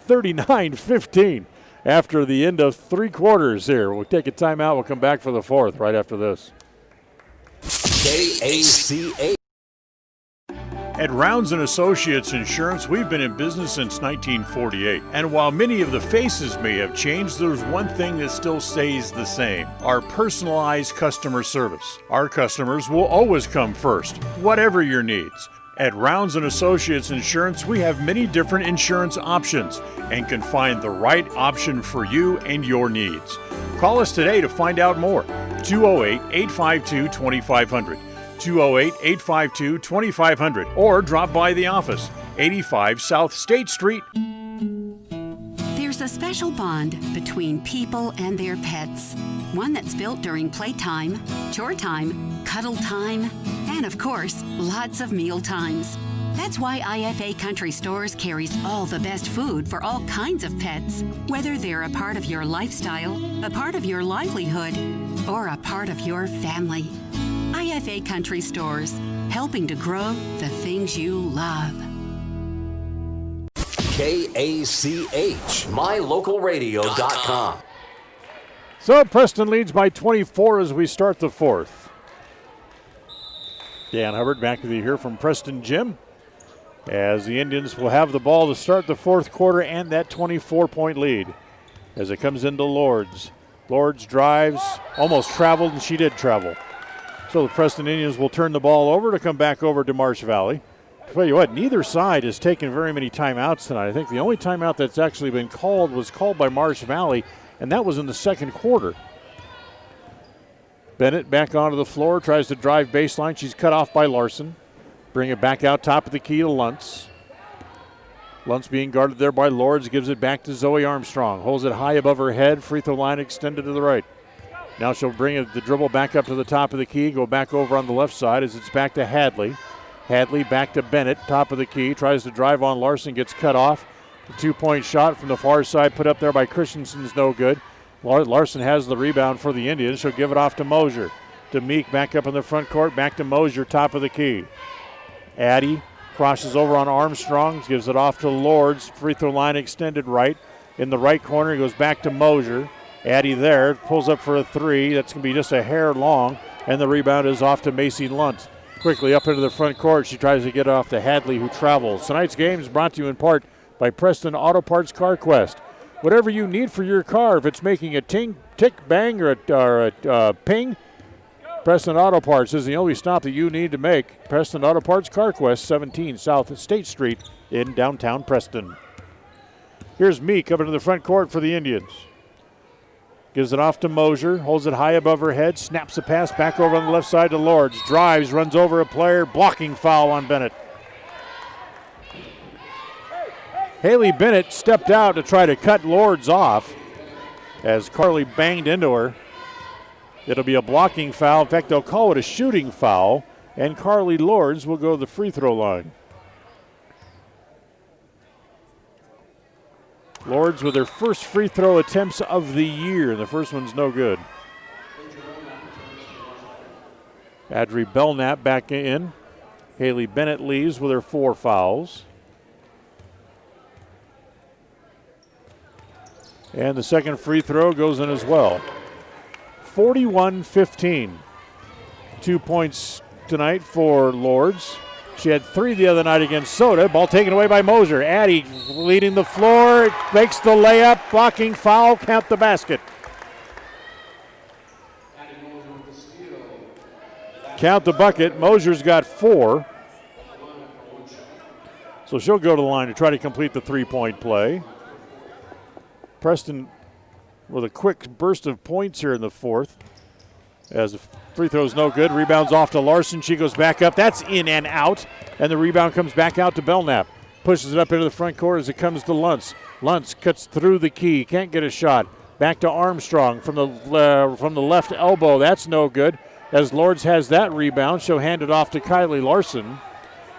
39-15 after the end of 3 quarters here. We'll take a timeout. We'll come back for the fourth right after this. KACA. At Rounds & Associates Insurance, we've been in business since 1948. And while many of the faces may have changed, there's one thing that still stays the same: our personalized customer service. Our customers will always come first, whatever your needs. At Rounds & Associates Insurance, we have many different insurance options and can find the right option for you and your needs. Call us today to find out more. 208-852-2500. 208-852-2500, or drop by the office, 85 South State Street. There's a special bond between people and their pets. One that's built during playtime, chore time, cuddle time, and of course, lots of meal times. That's why IFA Country Stores carries all the best food for all kinds of pets, whether they're a part of your lifestyle, a part of your livelihood, or a part of your family. IFA Country Stores, helping to grow the things you love. KACH, mylocalradio.com. So Preston leads by 24 as we start the fourth. Dan Hubbard back with you here from Preston Gym, as the Indians will have the ball to start the fourth quarter and that 24-point lead as it comes into Lords. Lords drives, almost traveled, and she did travel. So the Preston Indians will turn the ball over to come back over to Marsh Valley. I'll tell you what, neither side has taken very many timeouts tonight. I think the only timeout that's actually been called was called by Marsh Valley, and that was in the second quarter. Bennett back onto the floor, tries to drive baseline. She's cut off by Larson. Bring it back out top of the key to Luntz. Luntz being guarded there by Lords, gives it back to Zoe Armstrong. Holds it high above her head, free throw line extended to the right. Now she'll bring the dribble back up to the top of the key, go back over on the left side as it's back to Hadley. Hadley back to Bennett, top of the key, tries to drive on Larson, gets cut off. The 2-point shot from the far side put up there by Christensen's no good. Larson has the rebound for the Indians. She'll give it off to Mosier. To Meek back up in the front court, back to Mosier, top of the key. Addy crosses over on Armstrong, gives it off to Lords, free throw line extended right. In the right corner, he goes back to Mosier. Addy there, pulls up for a 3. That's going to be just a hair long, and the rebound is off to Macy Lunt. Quickly up into the front court, she tries to get off to Hadley, who travels. Tonight's game is brought to you in part by Preston Auto Parts Car Quest. Whatever you need for your car, if it's making a ting, tick, bang, or a ping, Preston Auto Parts is the only stop that you need to make. Preston Auto Parts Car Quest, 17 South State Street in downtown Preston. Here's Meek up into the front court for the Indians. Gives it off to Mosier, holds it high above her head, snaps the pass back over on the left side to Lords. Drives, runs over a player, blocking foul on Bennett. Haley Bennett stepped out to try to cut Lords off as Carly banged into her. It'll be a blocking foul. In fact, they'll call it a shooting foul, and Carly Lords will go to the free throw line. Lords with their first free throw attempts of the year. The first one's no good. Adri Belknap back in. Haley Bennett leaves with her 4 fouls. And the second free throw goes in as well. 41-15. 2 points tonight for Lords. She had 3 the other night against Soda. Ball taken away by Moser. Addie leading the floor, makes the layup, blocking foul, count the basket. Count the bucket. Moser's got 4. So she'll go to the line to try to complete the 3-point play. Preston with a quick burst of points here in the fourth. As the free throw's no good. Rebounds off to Larson. She goes back up. That's in and out. And the rebound comes back out to Belknap. Pushes it up into the front court as it comes to Luntz. Luntz cuts through the key. Can't get a shot. Back to Armstrong from the left elbow. That's no good. As Lords has that rebound, she'll hand it off to Kylie Larson.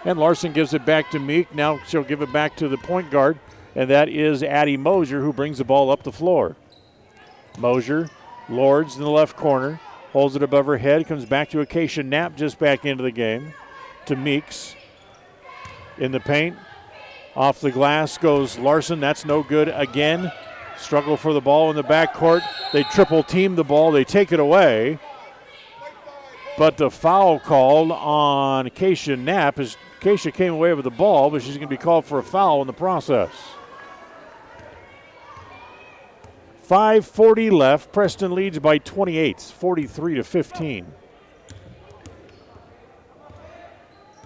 And Larson gives it back to Meek. Now she'll give it back to the point guard. And that is Addie Mosier, who brings the ball up the floor. Mosier, Lords in the left corner. Holds it above her head. Comes back to Acacia Knapp just back into the game. To Meeks. In the paint. Off the glass goes Larson. That's no good again. Struggle for the ball in the backcourt. They triple team the ball. They take it away. But the foul called on Acacia Knapp is Acacia came away with the ball, but she's going to be called for a foul in the process. 5:40 left. Preston leads by 28, 43-15.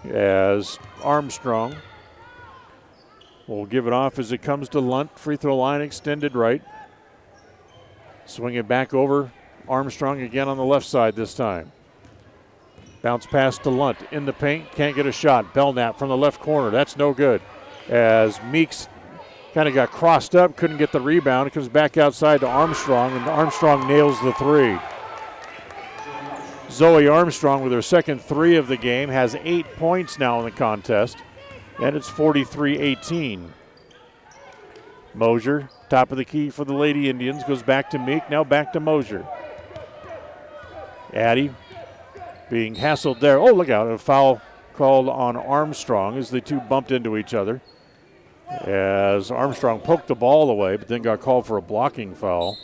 As Armstrong will give it off as it comes to Lunt. Free throw line extended right. Swing it back over. Armstrong again on the left side this time. Bounce pass to Lunt in the paint. Can't get a shot. Belknap from the left corner. That's no good. As Meeks kind of got crossed up, couldn't get the rebound. It comes back outside to Armstrong, and Armstrong nails the 3. Zoe Armstrong with her second 3 of the game has 8 points now in the contest, and it's 43-18. Mosier, top of the key for the Lady Indians, goes back to Meek, now back to Mosier. Addie being hassled there. Oh, look out, a foul called on Armstrong as the two bumped into each other. As Armstrong poked the ball away, but then got called for a blocking foul.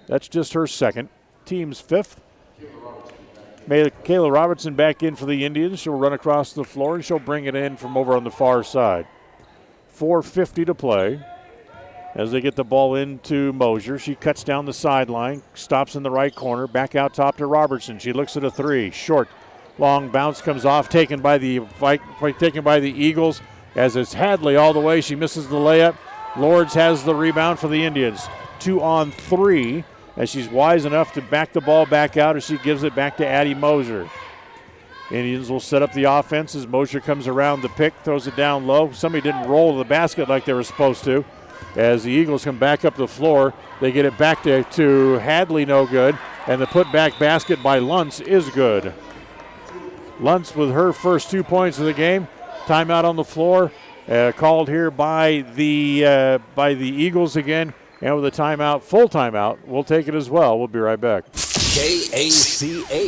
That's just her second. Team's 5th. Kayla Robertson back in for the Indians. She'll run across the floor, and she'll bring it in from over on the far side. 4:50 to play. As they get the ball into Mosier, she cuts down the sideline, stops in the right corner, back out top to Robertson. She looks at a 3. Short, long bounce comes off, taken by the Eagles. As it's Hadley all the way, she misses the layup. Lords has the rebound for the Indians. 2 on 3, as she's wise enough to back the ball back out as she gives it back to Addie Mosier. Indians will set up the offense as Mosier comes around the pick, throws it down low. Somebody didn't roll to the basket like they were supposed to. As the Eagles come back up the floor, they get it back to Hadley, no good. And the putback basket by Luntz is good. Luntz with her first 2 points of the game. Timeout on the floor, called here by the Eagles again, and with a timeout, full timeout, we'll take it as well. We'll be right back. KACA.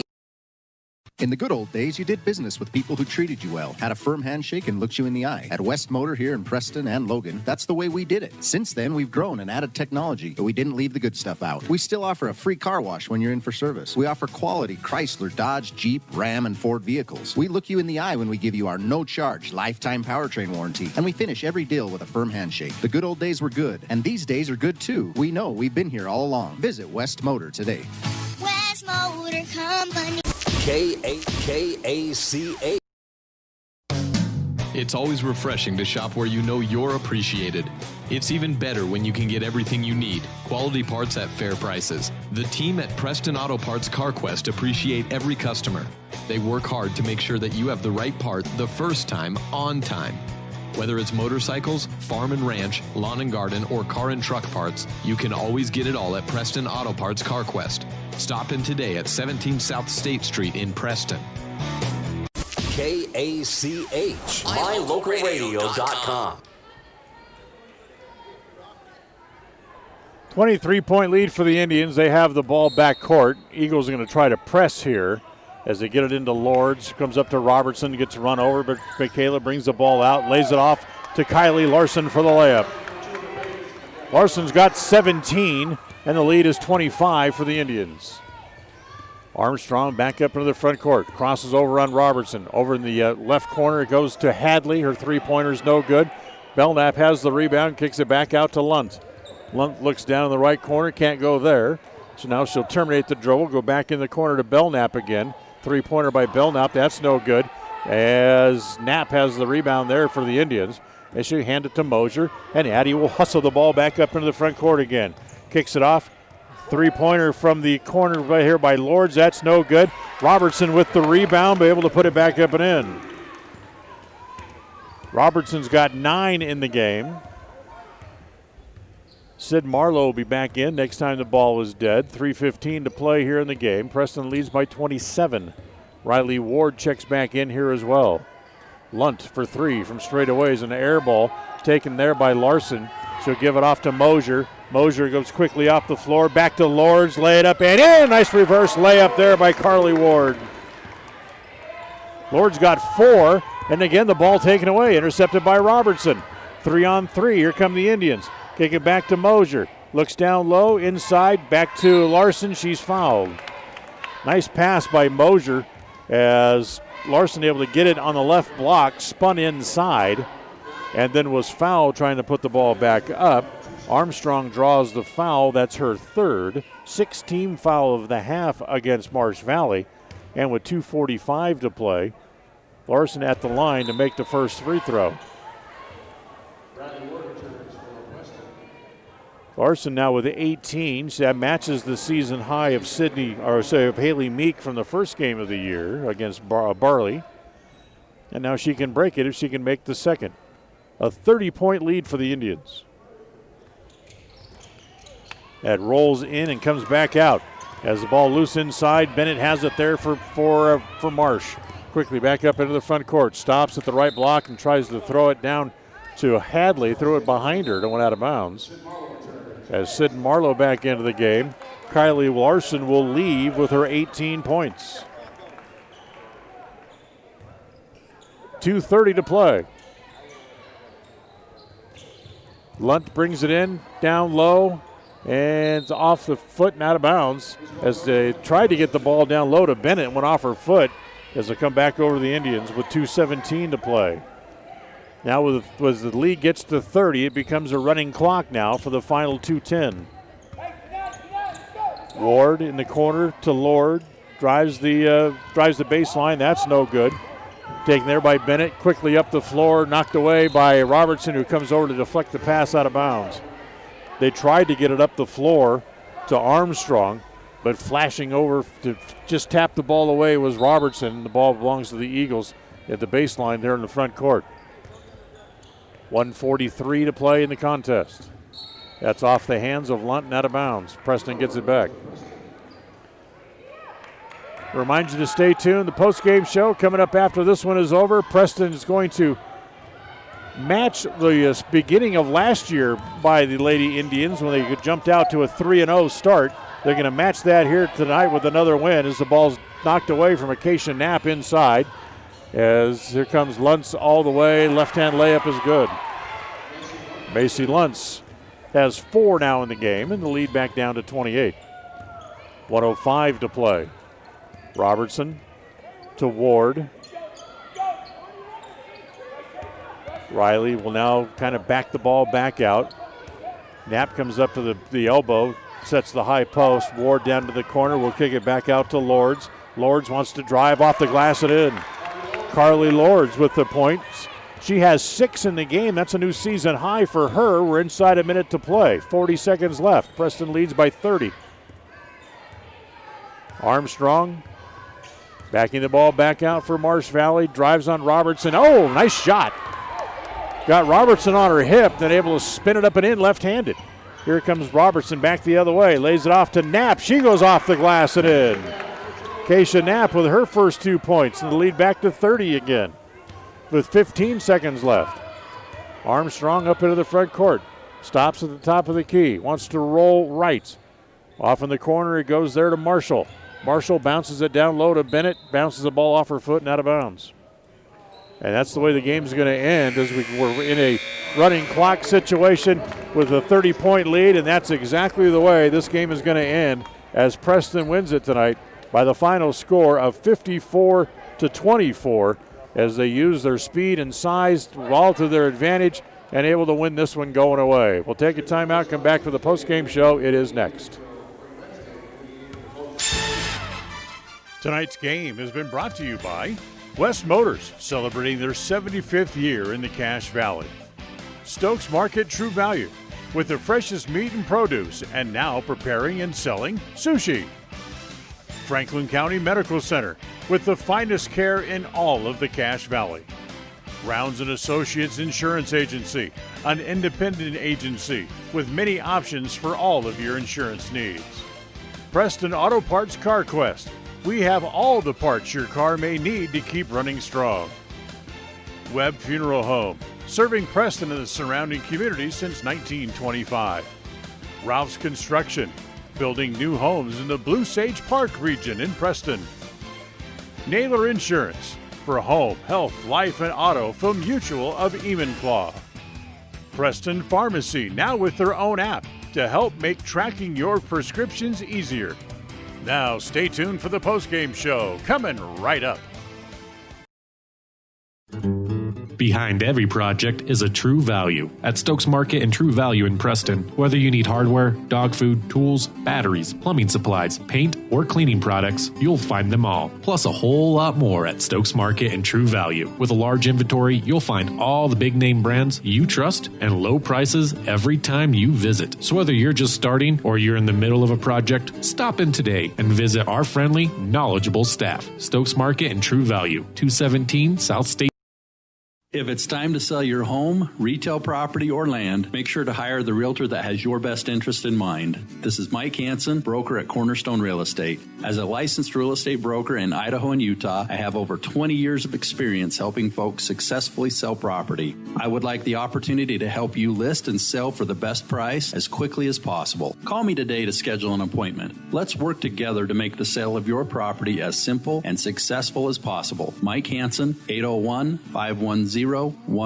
In the good old days, you did business with people who treated you well, had a firm handshake, and looked you in the eye. At West Motor here in Preston and Logan, that's the way we did it. Since then, we've grown and added technology, but we didn't leave the good stuff out. We still offer a free car wash when you're in for service. We offer quality Chrysler, Dodge, Jeep, Ram, and Ford vehicles. We look you in the eye when we give you our no-charge lifetime powertrain warranty, and we finish every deal with a firm handshake. The good old days were good, and these days are good too. We know we've been here all along. Visit West Motor today. West Motor Company. KACA. It's always refreshing to shop where you know you're appreciated. It's even better when you can get everything you need, quality parts at fair prices. The team at Preston Auto Parts CarQuest appreciate every customer. They work hard to make sure that you have the right part the first time, on time. Whether it's motorcycles, farm and ranch, lawn and garden, or car and truck parts, you can always get it all at Preston Auto Parts CarQuest. Stop in today at 17 South State Street in Preston. KACH, mylocalradio.com. 23-point lead for the Indians. They have the ball back court. Eagles are going to try to press here as they get it into Lords. Comes up to Robertson, gets run over, but Michaela brings the ball out, lays it off to Kylie Larson for the layup. Larson's got 17, and the lead is 25 for the Indians. Armstrong back up into the front court. Crosses over on Robertson. Over in the left corner, it goes to Hadley. Her three-pointer's no good. Belknap has the rebound, kicks it back out to Lunt. Lunt looks down in the right corner, can't go there. So now she'll terminate the dribble, go back in the corner to Belknap again. Three-pointer by Belknap, that's no good. As Knapp has the rebound there for the Indians. As she hand it to Mosier, and Addie will hustle the ball back up into the front court again. Kicks it off. Three-pointer from the corner right here by Lords, that's no good. Robertson with the rebound, but able to put it back up and in. Robertson's got 9 in the game. Sid Marlowe will be back in next time the ball is dead. 3:15 to play here in the game. Preston leads by 27. Riley Ward checks back in here as well. Lunt for 3 from straightaways, an air ball taken there by Larson. She'll give it off to Mosier. Mosier goes quickly off the floor, back to Lords, lay it up and in. Nice reverse layup there by Carly Ward. Lords got 4, and again the ball taken away, intercepted by Robertson. 3-on-3, here come the Indians. Kick it back to Mosier. Looks down low, inside, back to Larson, she's fouled. Nice pass by Mosier as Larson able to get it on the left block, spun inside, and then was fouled trying to put the ball back up. Armstrong draws the foul. That's her third. 6th-team foul of the half against Marsh Valley. And with 2:45 to play, Larson at the line to make the first free throw. Larson now with 18. So that matches the season high of Haley Meek from the first game of the year against Barley. And now she can break it if she can make the second. A 30-point lead for the Indians. That rolls in and comes back out. As the ball loose inside, Bennett has it there for Marsh. Quickly back up into the front court. Stops at the right block and tries to throw it down to Hadley. Threw it behind her. It went out of bounds. As Sid Marlowe back into the game, Kylie Larson will leave with her 18 points. 2:30 to play. Lunt brings it in, down low, and it's off the foot and out of bounds as they tried to get the ball down low to Bennett and went off her foot as they come back over to the Indians with 2:17 to play. Now as the lead gets to 30, it becomes a running clock now for the final 2:10. Ward in the corner to Lord, drives the baseline, that's no good. Taken there by Bennett, quickly up the floor, knocked away by Robertson, who comes over to deflect the pass out of bounds. They tried to get it up the floor to Armstrong, but flashing over to just tap the ball away was Robertson. The ball belongs to the Eagles at the baseline there in the front court. 1:43 to play in the contest. That's off the hands of Lunt and out of bounds. Preston gets it back. Remind you to stay tuned. The post-game show coming up after this one is over. Preston is going to match the beginning of last year by the Lady Indians when they jumped out to a 3-0 start. They're going to match that here tonight with another win as the ball's knocked away from Acacia Knapp inside. As here comes Luntz all the way. Left-hand layup is good. Macy Luntz has 4 now in the game, and the lead back down to 28. 1:05 to play. Robertson to Ward. Riley will now kind of back the ball back out. Knapp comes up to the elbow, sets the high post. Ward down to the corner. Will kick it back out to Lords. Lords wants to drive off the glass and in. Carly Lords with the points. She has 6 in the game. That's a new season high for her. We're inside a minute to play. 40 seconds left. Preston leads by 30. Armstrong backing the ball back out for Marsh Valley. Drives on Robertson. Oh, nice shot. Got Robertson on her hip, then able to spin it up and in left-handed. Here comes Robertson back the other way. Lays it off to Knapp. She goes off the glass and in. Keisha Knapp with her first 2 points, and the lead back to 30 again with 15 seconds left. Armstrong up into the front court. Stops at the top of the key. Wants to roll right. Off in the corner, it goes there to Marshall. Marshall bounces it down low to Bennett. Bounces the ball off her foot and out of bounds. And that's the way the game's going to end as we're in a running clock situation. with a 30-point lead, and that's exactly the way this game is going to end as Preston wins it tonight by the final score of 54-24 as they use their speed and size all to their advantage and able to win this one going away. We'll take a timeout, come back for the post-game show. It is next. Tonight's game has been brought to you by West Motors, celebrating their 75th year in the Cache Valley. Stokes Market True Value, with the freshest meat and produce, and now preparing and selling sushi. Franklin County Medical Center, with the finest care in all of the Cache Valley. Rounds & Associates Insurance Agency, an independent agency with many options for all of your insurance needs. Preston Auto Parts Car Quest, we have all the parts your car may need to keep running strong. Webb Funeral Home, serving Preston and the surrounding community since 1925. Ralph's Construction, building new homes in the Blue Sage Park region in Preston. Naylor Insurance, for home, health, life, and auto from Mutual of Enumclaw. Preston Pharmacy, now with their own app to help make tracking your prescriptions easier. Now stay tuned for the postgame show, coming right up. Behind every project is a True Value. At Stokes Market and True Value in Preston, whether you need hardware, dog food, tools, batteries, plumbing supplies, paint, or cleaning products, you'll find them all. Plus a whole lot more at Stokes Market and True Value. With a large inventory, you'll find all the big name brands you trust and low prices every time you visit. So whether you're just starting or you're in the middle of a project, stop in today and visit our friendly, knowledgeable staff. Stokes Market and True Value, 217 South State. If it's time to sell your home, retail property, or land, make sure to hire the realtor that has your best interest in mind. This is Mike Hansen, broker at Cornerstone Real Estate. As a licensed real estate broker in Idaho and Utah, I have over 20 years of experience helping folks successfully sell property. I would like the opportunity to help you list and sell for the best price as quickly as possible. Call me today to schedule an appointment. Let's work together to make the sale of your property as simple and successful as possible. Mike Hansen, 801-510.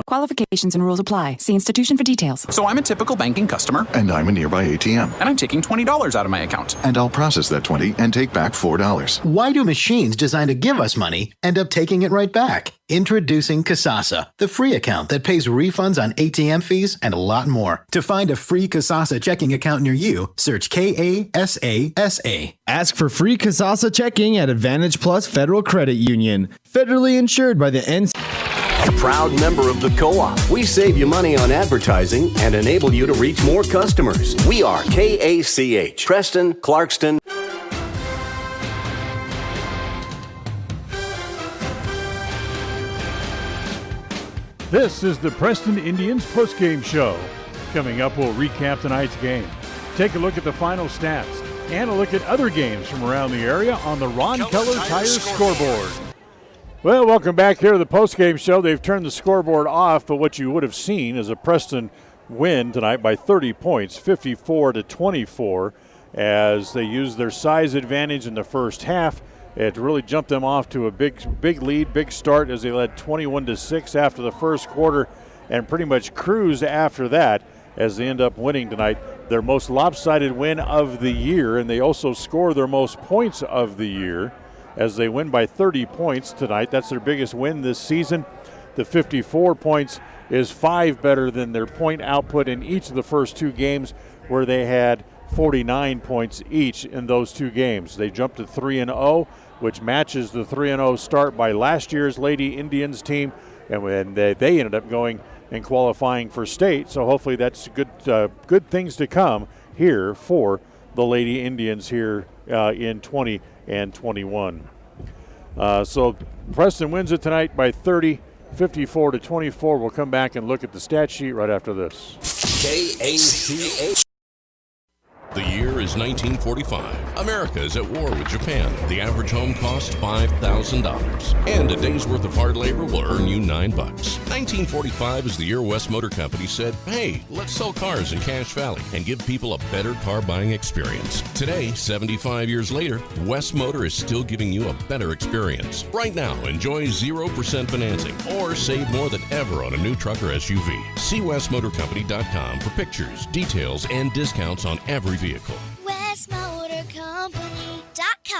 Qualifications and rules apply. See institution for details. So I'm a typical banking customer. And I'm a nearby ATM. And I'm taking $20 out of my account. And I'll process that $20 and take back $4. Why do machines designed to give us money end up taking it right back? Introducing Kasasa, the free account that pays refunds on ATM fees and a lot more. To find a free Kasasa checking account near you, search Kasasa. Ask for free Kasasa checking at Advantage Plus Federal Credit Union. Federally insured by the NC. A proud member of the Co-op. We save you money on advertising and enable you to reach more customers. We are KACH, Preston, Clarkston. This is the Preston Indians postgame show. Coming up, we'll recap tonight's game, take a look at the final stats, and a look at other games from around the area on the Ron Keller Tire scoreboard. Well, welcome back here to the postgame show. They've turned the scoreboard off, but what you would have seen is a Preston win tonight by 30 points, 54-24, as they used their size advantage in the first half. It really jumped them off to a big lead, big start as they led 21-6 after the first quarter and pretty much cruised after that as they end up winning tonight. Their most lopsided win of the year, and they also score their most points of the year as they win by 30 points tonight. That's their biggest win this season. The 54 points is 5 better than their point output in each of the first two games, where they had 49 points each in those two games. They jumped to 3-0, which matches the 3-0 start by last year's Lady Indians team, and when they ended up going and qualifying for state. So hopefully that's good things to come here for the Lady Indians here in 20 and 21. So Preston wins it tonight by 30, 54-24. We'll come back and look at the stat sheet right after this. KACH. The year is 1945. America is at war with Japan. The average home costs $5,000. And a day's worth of hard labor will earn you $9. 1945 is the year West Motor Company said, hey, let's sell cars in Cache Valley and give people a better car buying experience. Today, 75 years later, West Motor is still giving you a better experience. Right now, enjoy 0% financing or save more than ever on a new truck or SUV. See westmotorcompany.com for pictures, details, and discounts on every vehicle. westmotorcompany.com.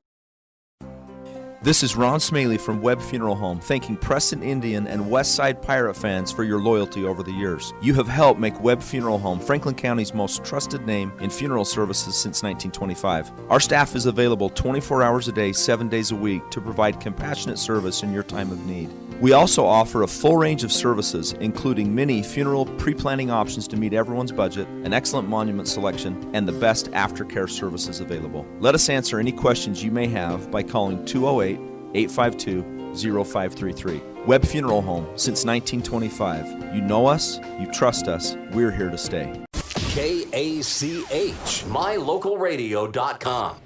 This is Ron Smaley from Webb Funeral Home, thanking Preston Indian and Westside Pirate fans for your loyalty over the years. You have helped make Webb Funeral Home Franklin County's most trusted name in funeral services since 1925. Our staff is available 24 hours a day, 7 days a week to provide compassionate service in your time of need. We also offer a full range of services, including many funeral pre-planning options to meet everyone's budget, an excellent monument selection, and the best aftercare services available. Let us answer any questions you may have by calling 208-852-0533. Webb Funeral Home, since 1925. You know us, you trust us, we're here to stay. KACH, mylocalradio.com.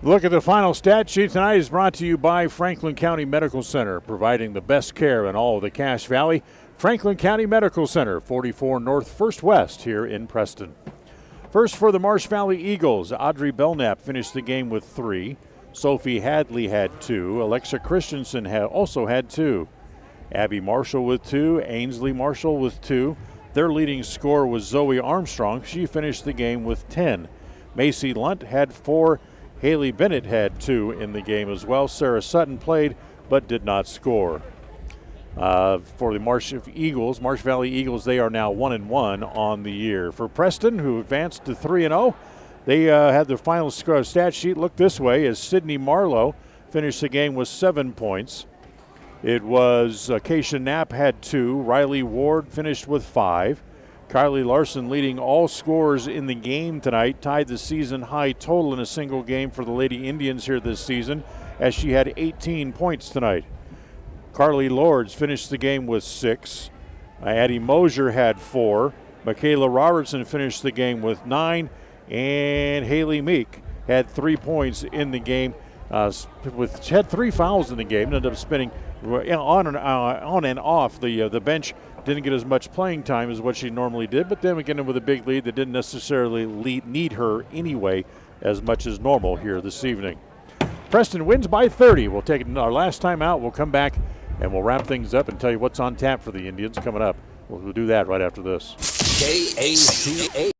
Look at the final stat sheet tonight is brought to you by Franklin County Medical Center, providing the best care in all of the Cache Valley. Franklin County Medical Center, 44 North 1st West here in Preston. First for the Marsh Valley Eagles, Audrey Belknap finished the game with 3. Sophie Hadley had 2. Alexa Christensen also had 2. Abby Marshall with 2. Ainsley Marshall with 2. Their leading scorer was Zoe Armstrong. She finished the game with 10. Macy Lunt had 4. Haley Bennett had 2 in the game as well. Sarah Sutton played but did not score. For the Marsh Valley Eagles, they are now 1-1 on the year. For Preston, who advanced to 3-0, they had their final stat sheet look this way as Sydney Marlowe finished the game with 7 points. It was Keisha Knapp had 2. Riley Ward finished with 5. Kylie Larson leading all scorers in the game tonight, tied the season high total in a single game for the Lady Indians here this season, as she had 18 points tonight. Carly Lords finished the game with 6. Addie Mosier had 4. Michaela Robertson finished the game with 9. And Haley Meek had 3 points in the game. She had 3 fouls in the game, ended up spinning on and off the bench. Didn't get as much playing time as what she normally did, but then again with a big lead that didn't necessarily need her anyway as much as normal here this evening. Preston wins by 30. We'll take our last time out. We'll come back and we'll wrap things up and tell you what's on tap for the Indians coming up. We'll do that right after this. KACH.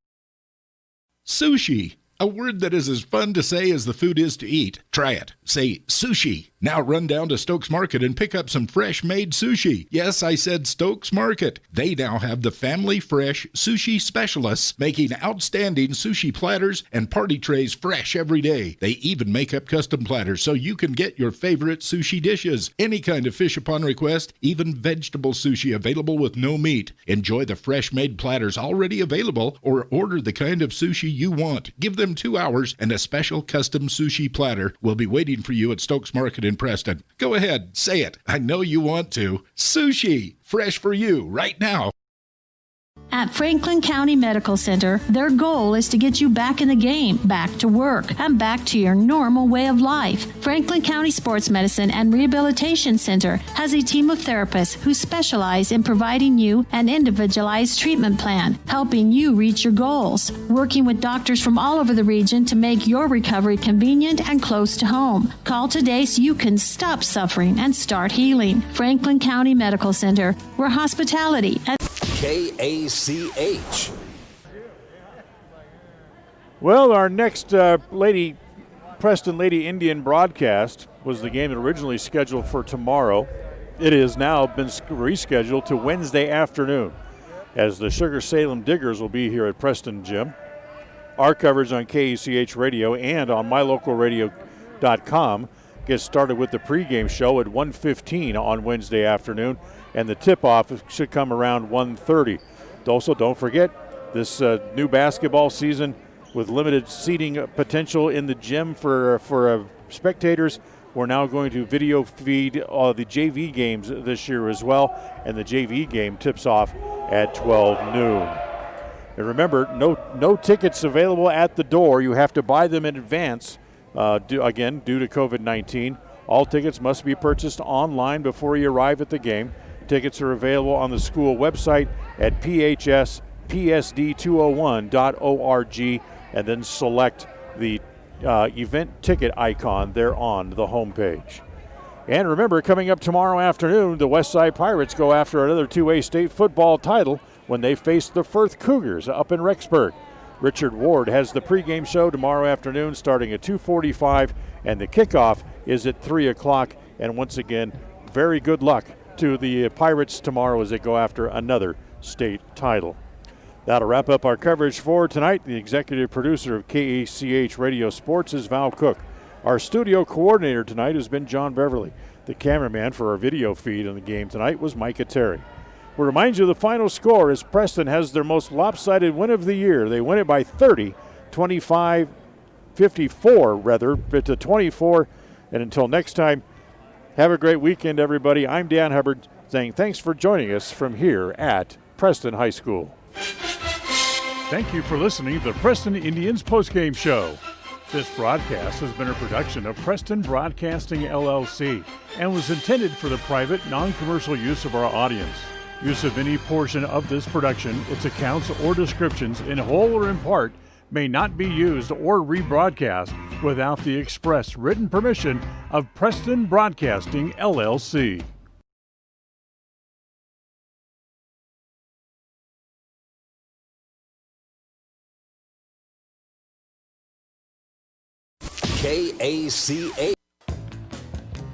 Sushi. A word that is as fun to say as the food is to eat. Try it. Say sushi. Now run down to Stokes Market and pick up some fresh-made sushi. Yes, I said Stokes Market. They now have the family fresh sushi specialists making outstanding sushi platters and party trays fresh every day. They even make up custom platters so you can get your favorite sushi dishes. Any kind of fish upon request, even vegetable sushi available with no meat. Enjoy the fresh-made platters already available or order the kind of sushi you want. Give them 2 hours and a special custom sushi platter will be waiting for you at Stokes Market in Preston. Go ahead, say it. I know you want to. Sushi, fresh for you right now. At Franklin County Medical Center, their goal is to get you back in the game, back to work, and back to your normal way of life. Franklin County Sports Medicine and Rehabilitation Center has a team of therapists who specialize in providing you an individualized treatment plan, helping you reach your goals, working with doctors from all over the region to make your recovery convenient and close to home. Call today so you can stop suffering and start healing. Franklin County Medical Center, where hospitality and KACH. Well, our next Preston Lady Indian broadcast was the game that originally scheduled for tomorrow. It has now been rescheduled to Wednesday afternoon, as the Sugar Salem Diggers will be here at Preston Gym. Our coverage on KACH Radio and on mylocalradio.com gets started with the pregame show at 1:15 on Wednesday afternoon, and the tip-off should come around 1:30. Also, don't forget, this new basketball season with limited seating potential in the gym for spectators, we're now going to video feed the JV games this year as well, and the JV game tips off at 12 noon. And remember, no tickets available at the door. You have to buy them in advance, due to COVID-19. All tickets must be purchased online before you arrive at the game. Tickets are available on the school website at phspsd201.org, and then select the event ticket icon there on the homepage. And remember, coming up tomorrow afternoon, the Westside Pirates go after another 2A state football title when they face the Firth Cougars up in Rexburg. Richard Ward has the pregame show tomorrow afternoon starting at 2:45, and the kickoff is at 3 o'clock. And once again, very good luck to the Pirates tomorrow as they go after another state title. That'll wrap up our coverage for tonight. The executive producer of KACH Radio Sports is Val Cook. Our studio coordinator tonight has been John Beverly. The cameraman for our video feed on the game tonight was Micah Terry. We'll remind you the final score is Preston has their most lopsided win of the year. They win it by 30, 54 to 24. And until next time, have a great weekend, everybody. I'm Dan Hubbard saying thanks for joining us from here at Preston High School. Thank you for listening to the Preston Indians postgame show. This broadcast has been a production of Preston Broadcasting, LLC, and was intended for the private, non-commercial use of our audience. Use of any portion of this production, its accounts or descriptions, in whole or in part, may not be used or rebroadcast without the express written permission of Preston Broadcasting, LLC. KACH.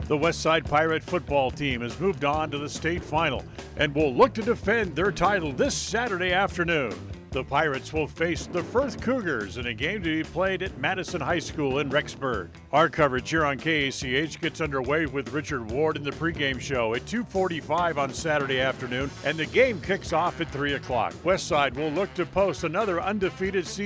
The Westside Pirate football team has moved on to the state final and will look to defend their title this Saturday afternoon. The Pirates will face the Firth Cougars in a game to be played at Madison High School in Rexburg. Our coverage here on KACH gets underway with Richard Ward in the pregame show at 2:45 on Saturday afternoon, and the game kicks off at 3 o'clock. Westside will look to post another undefeated season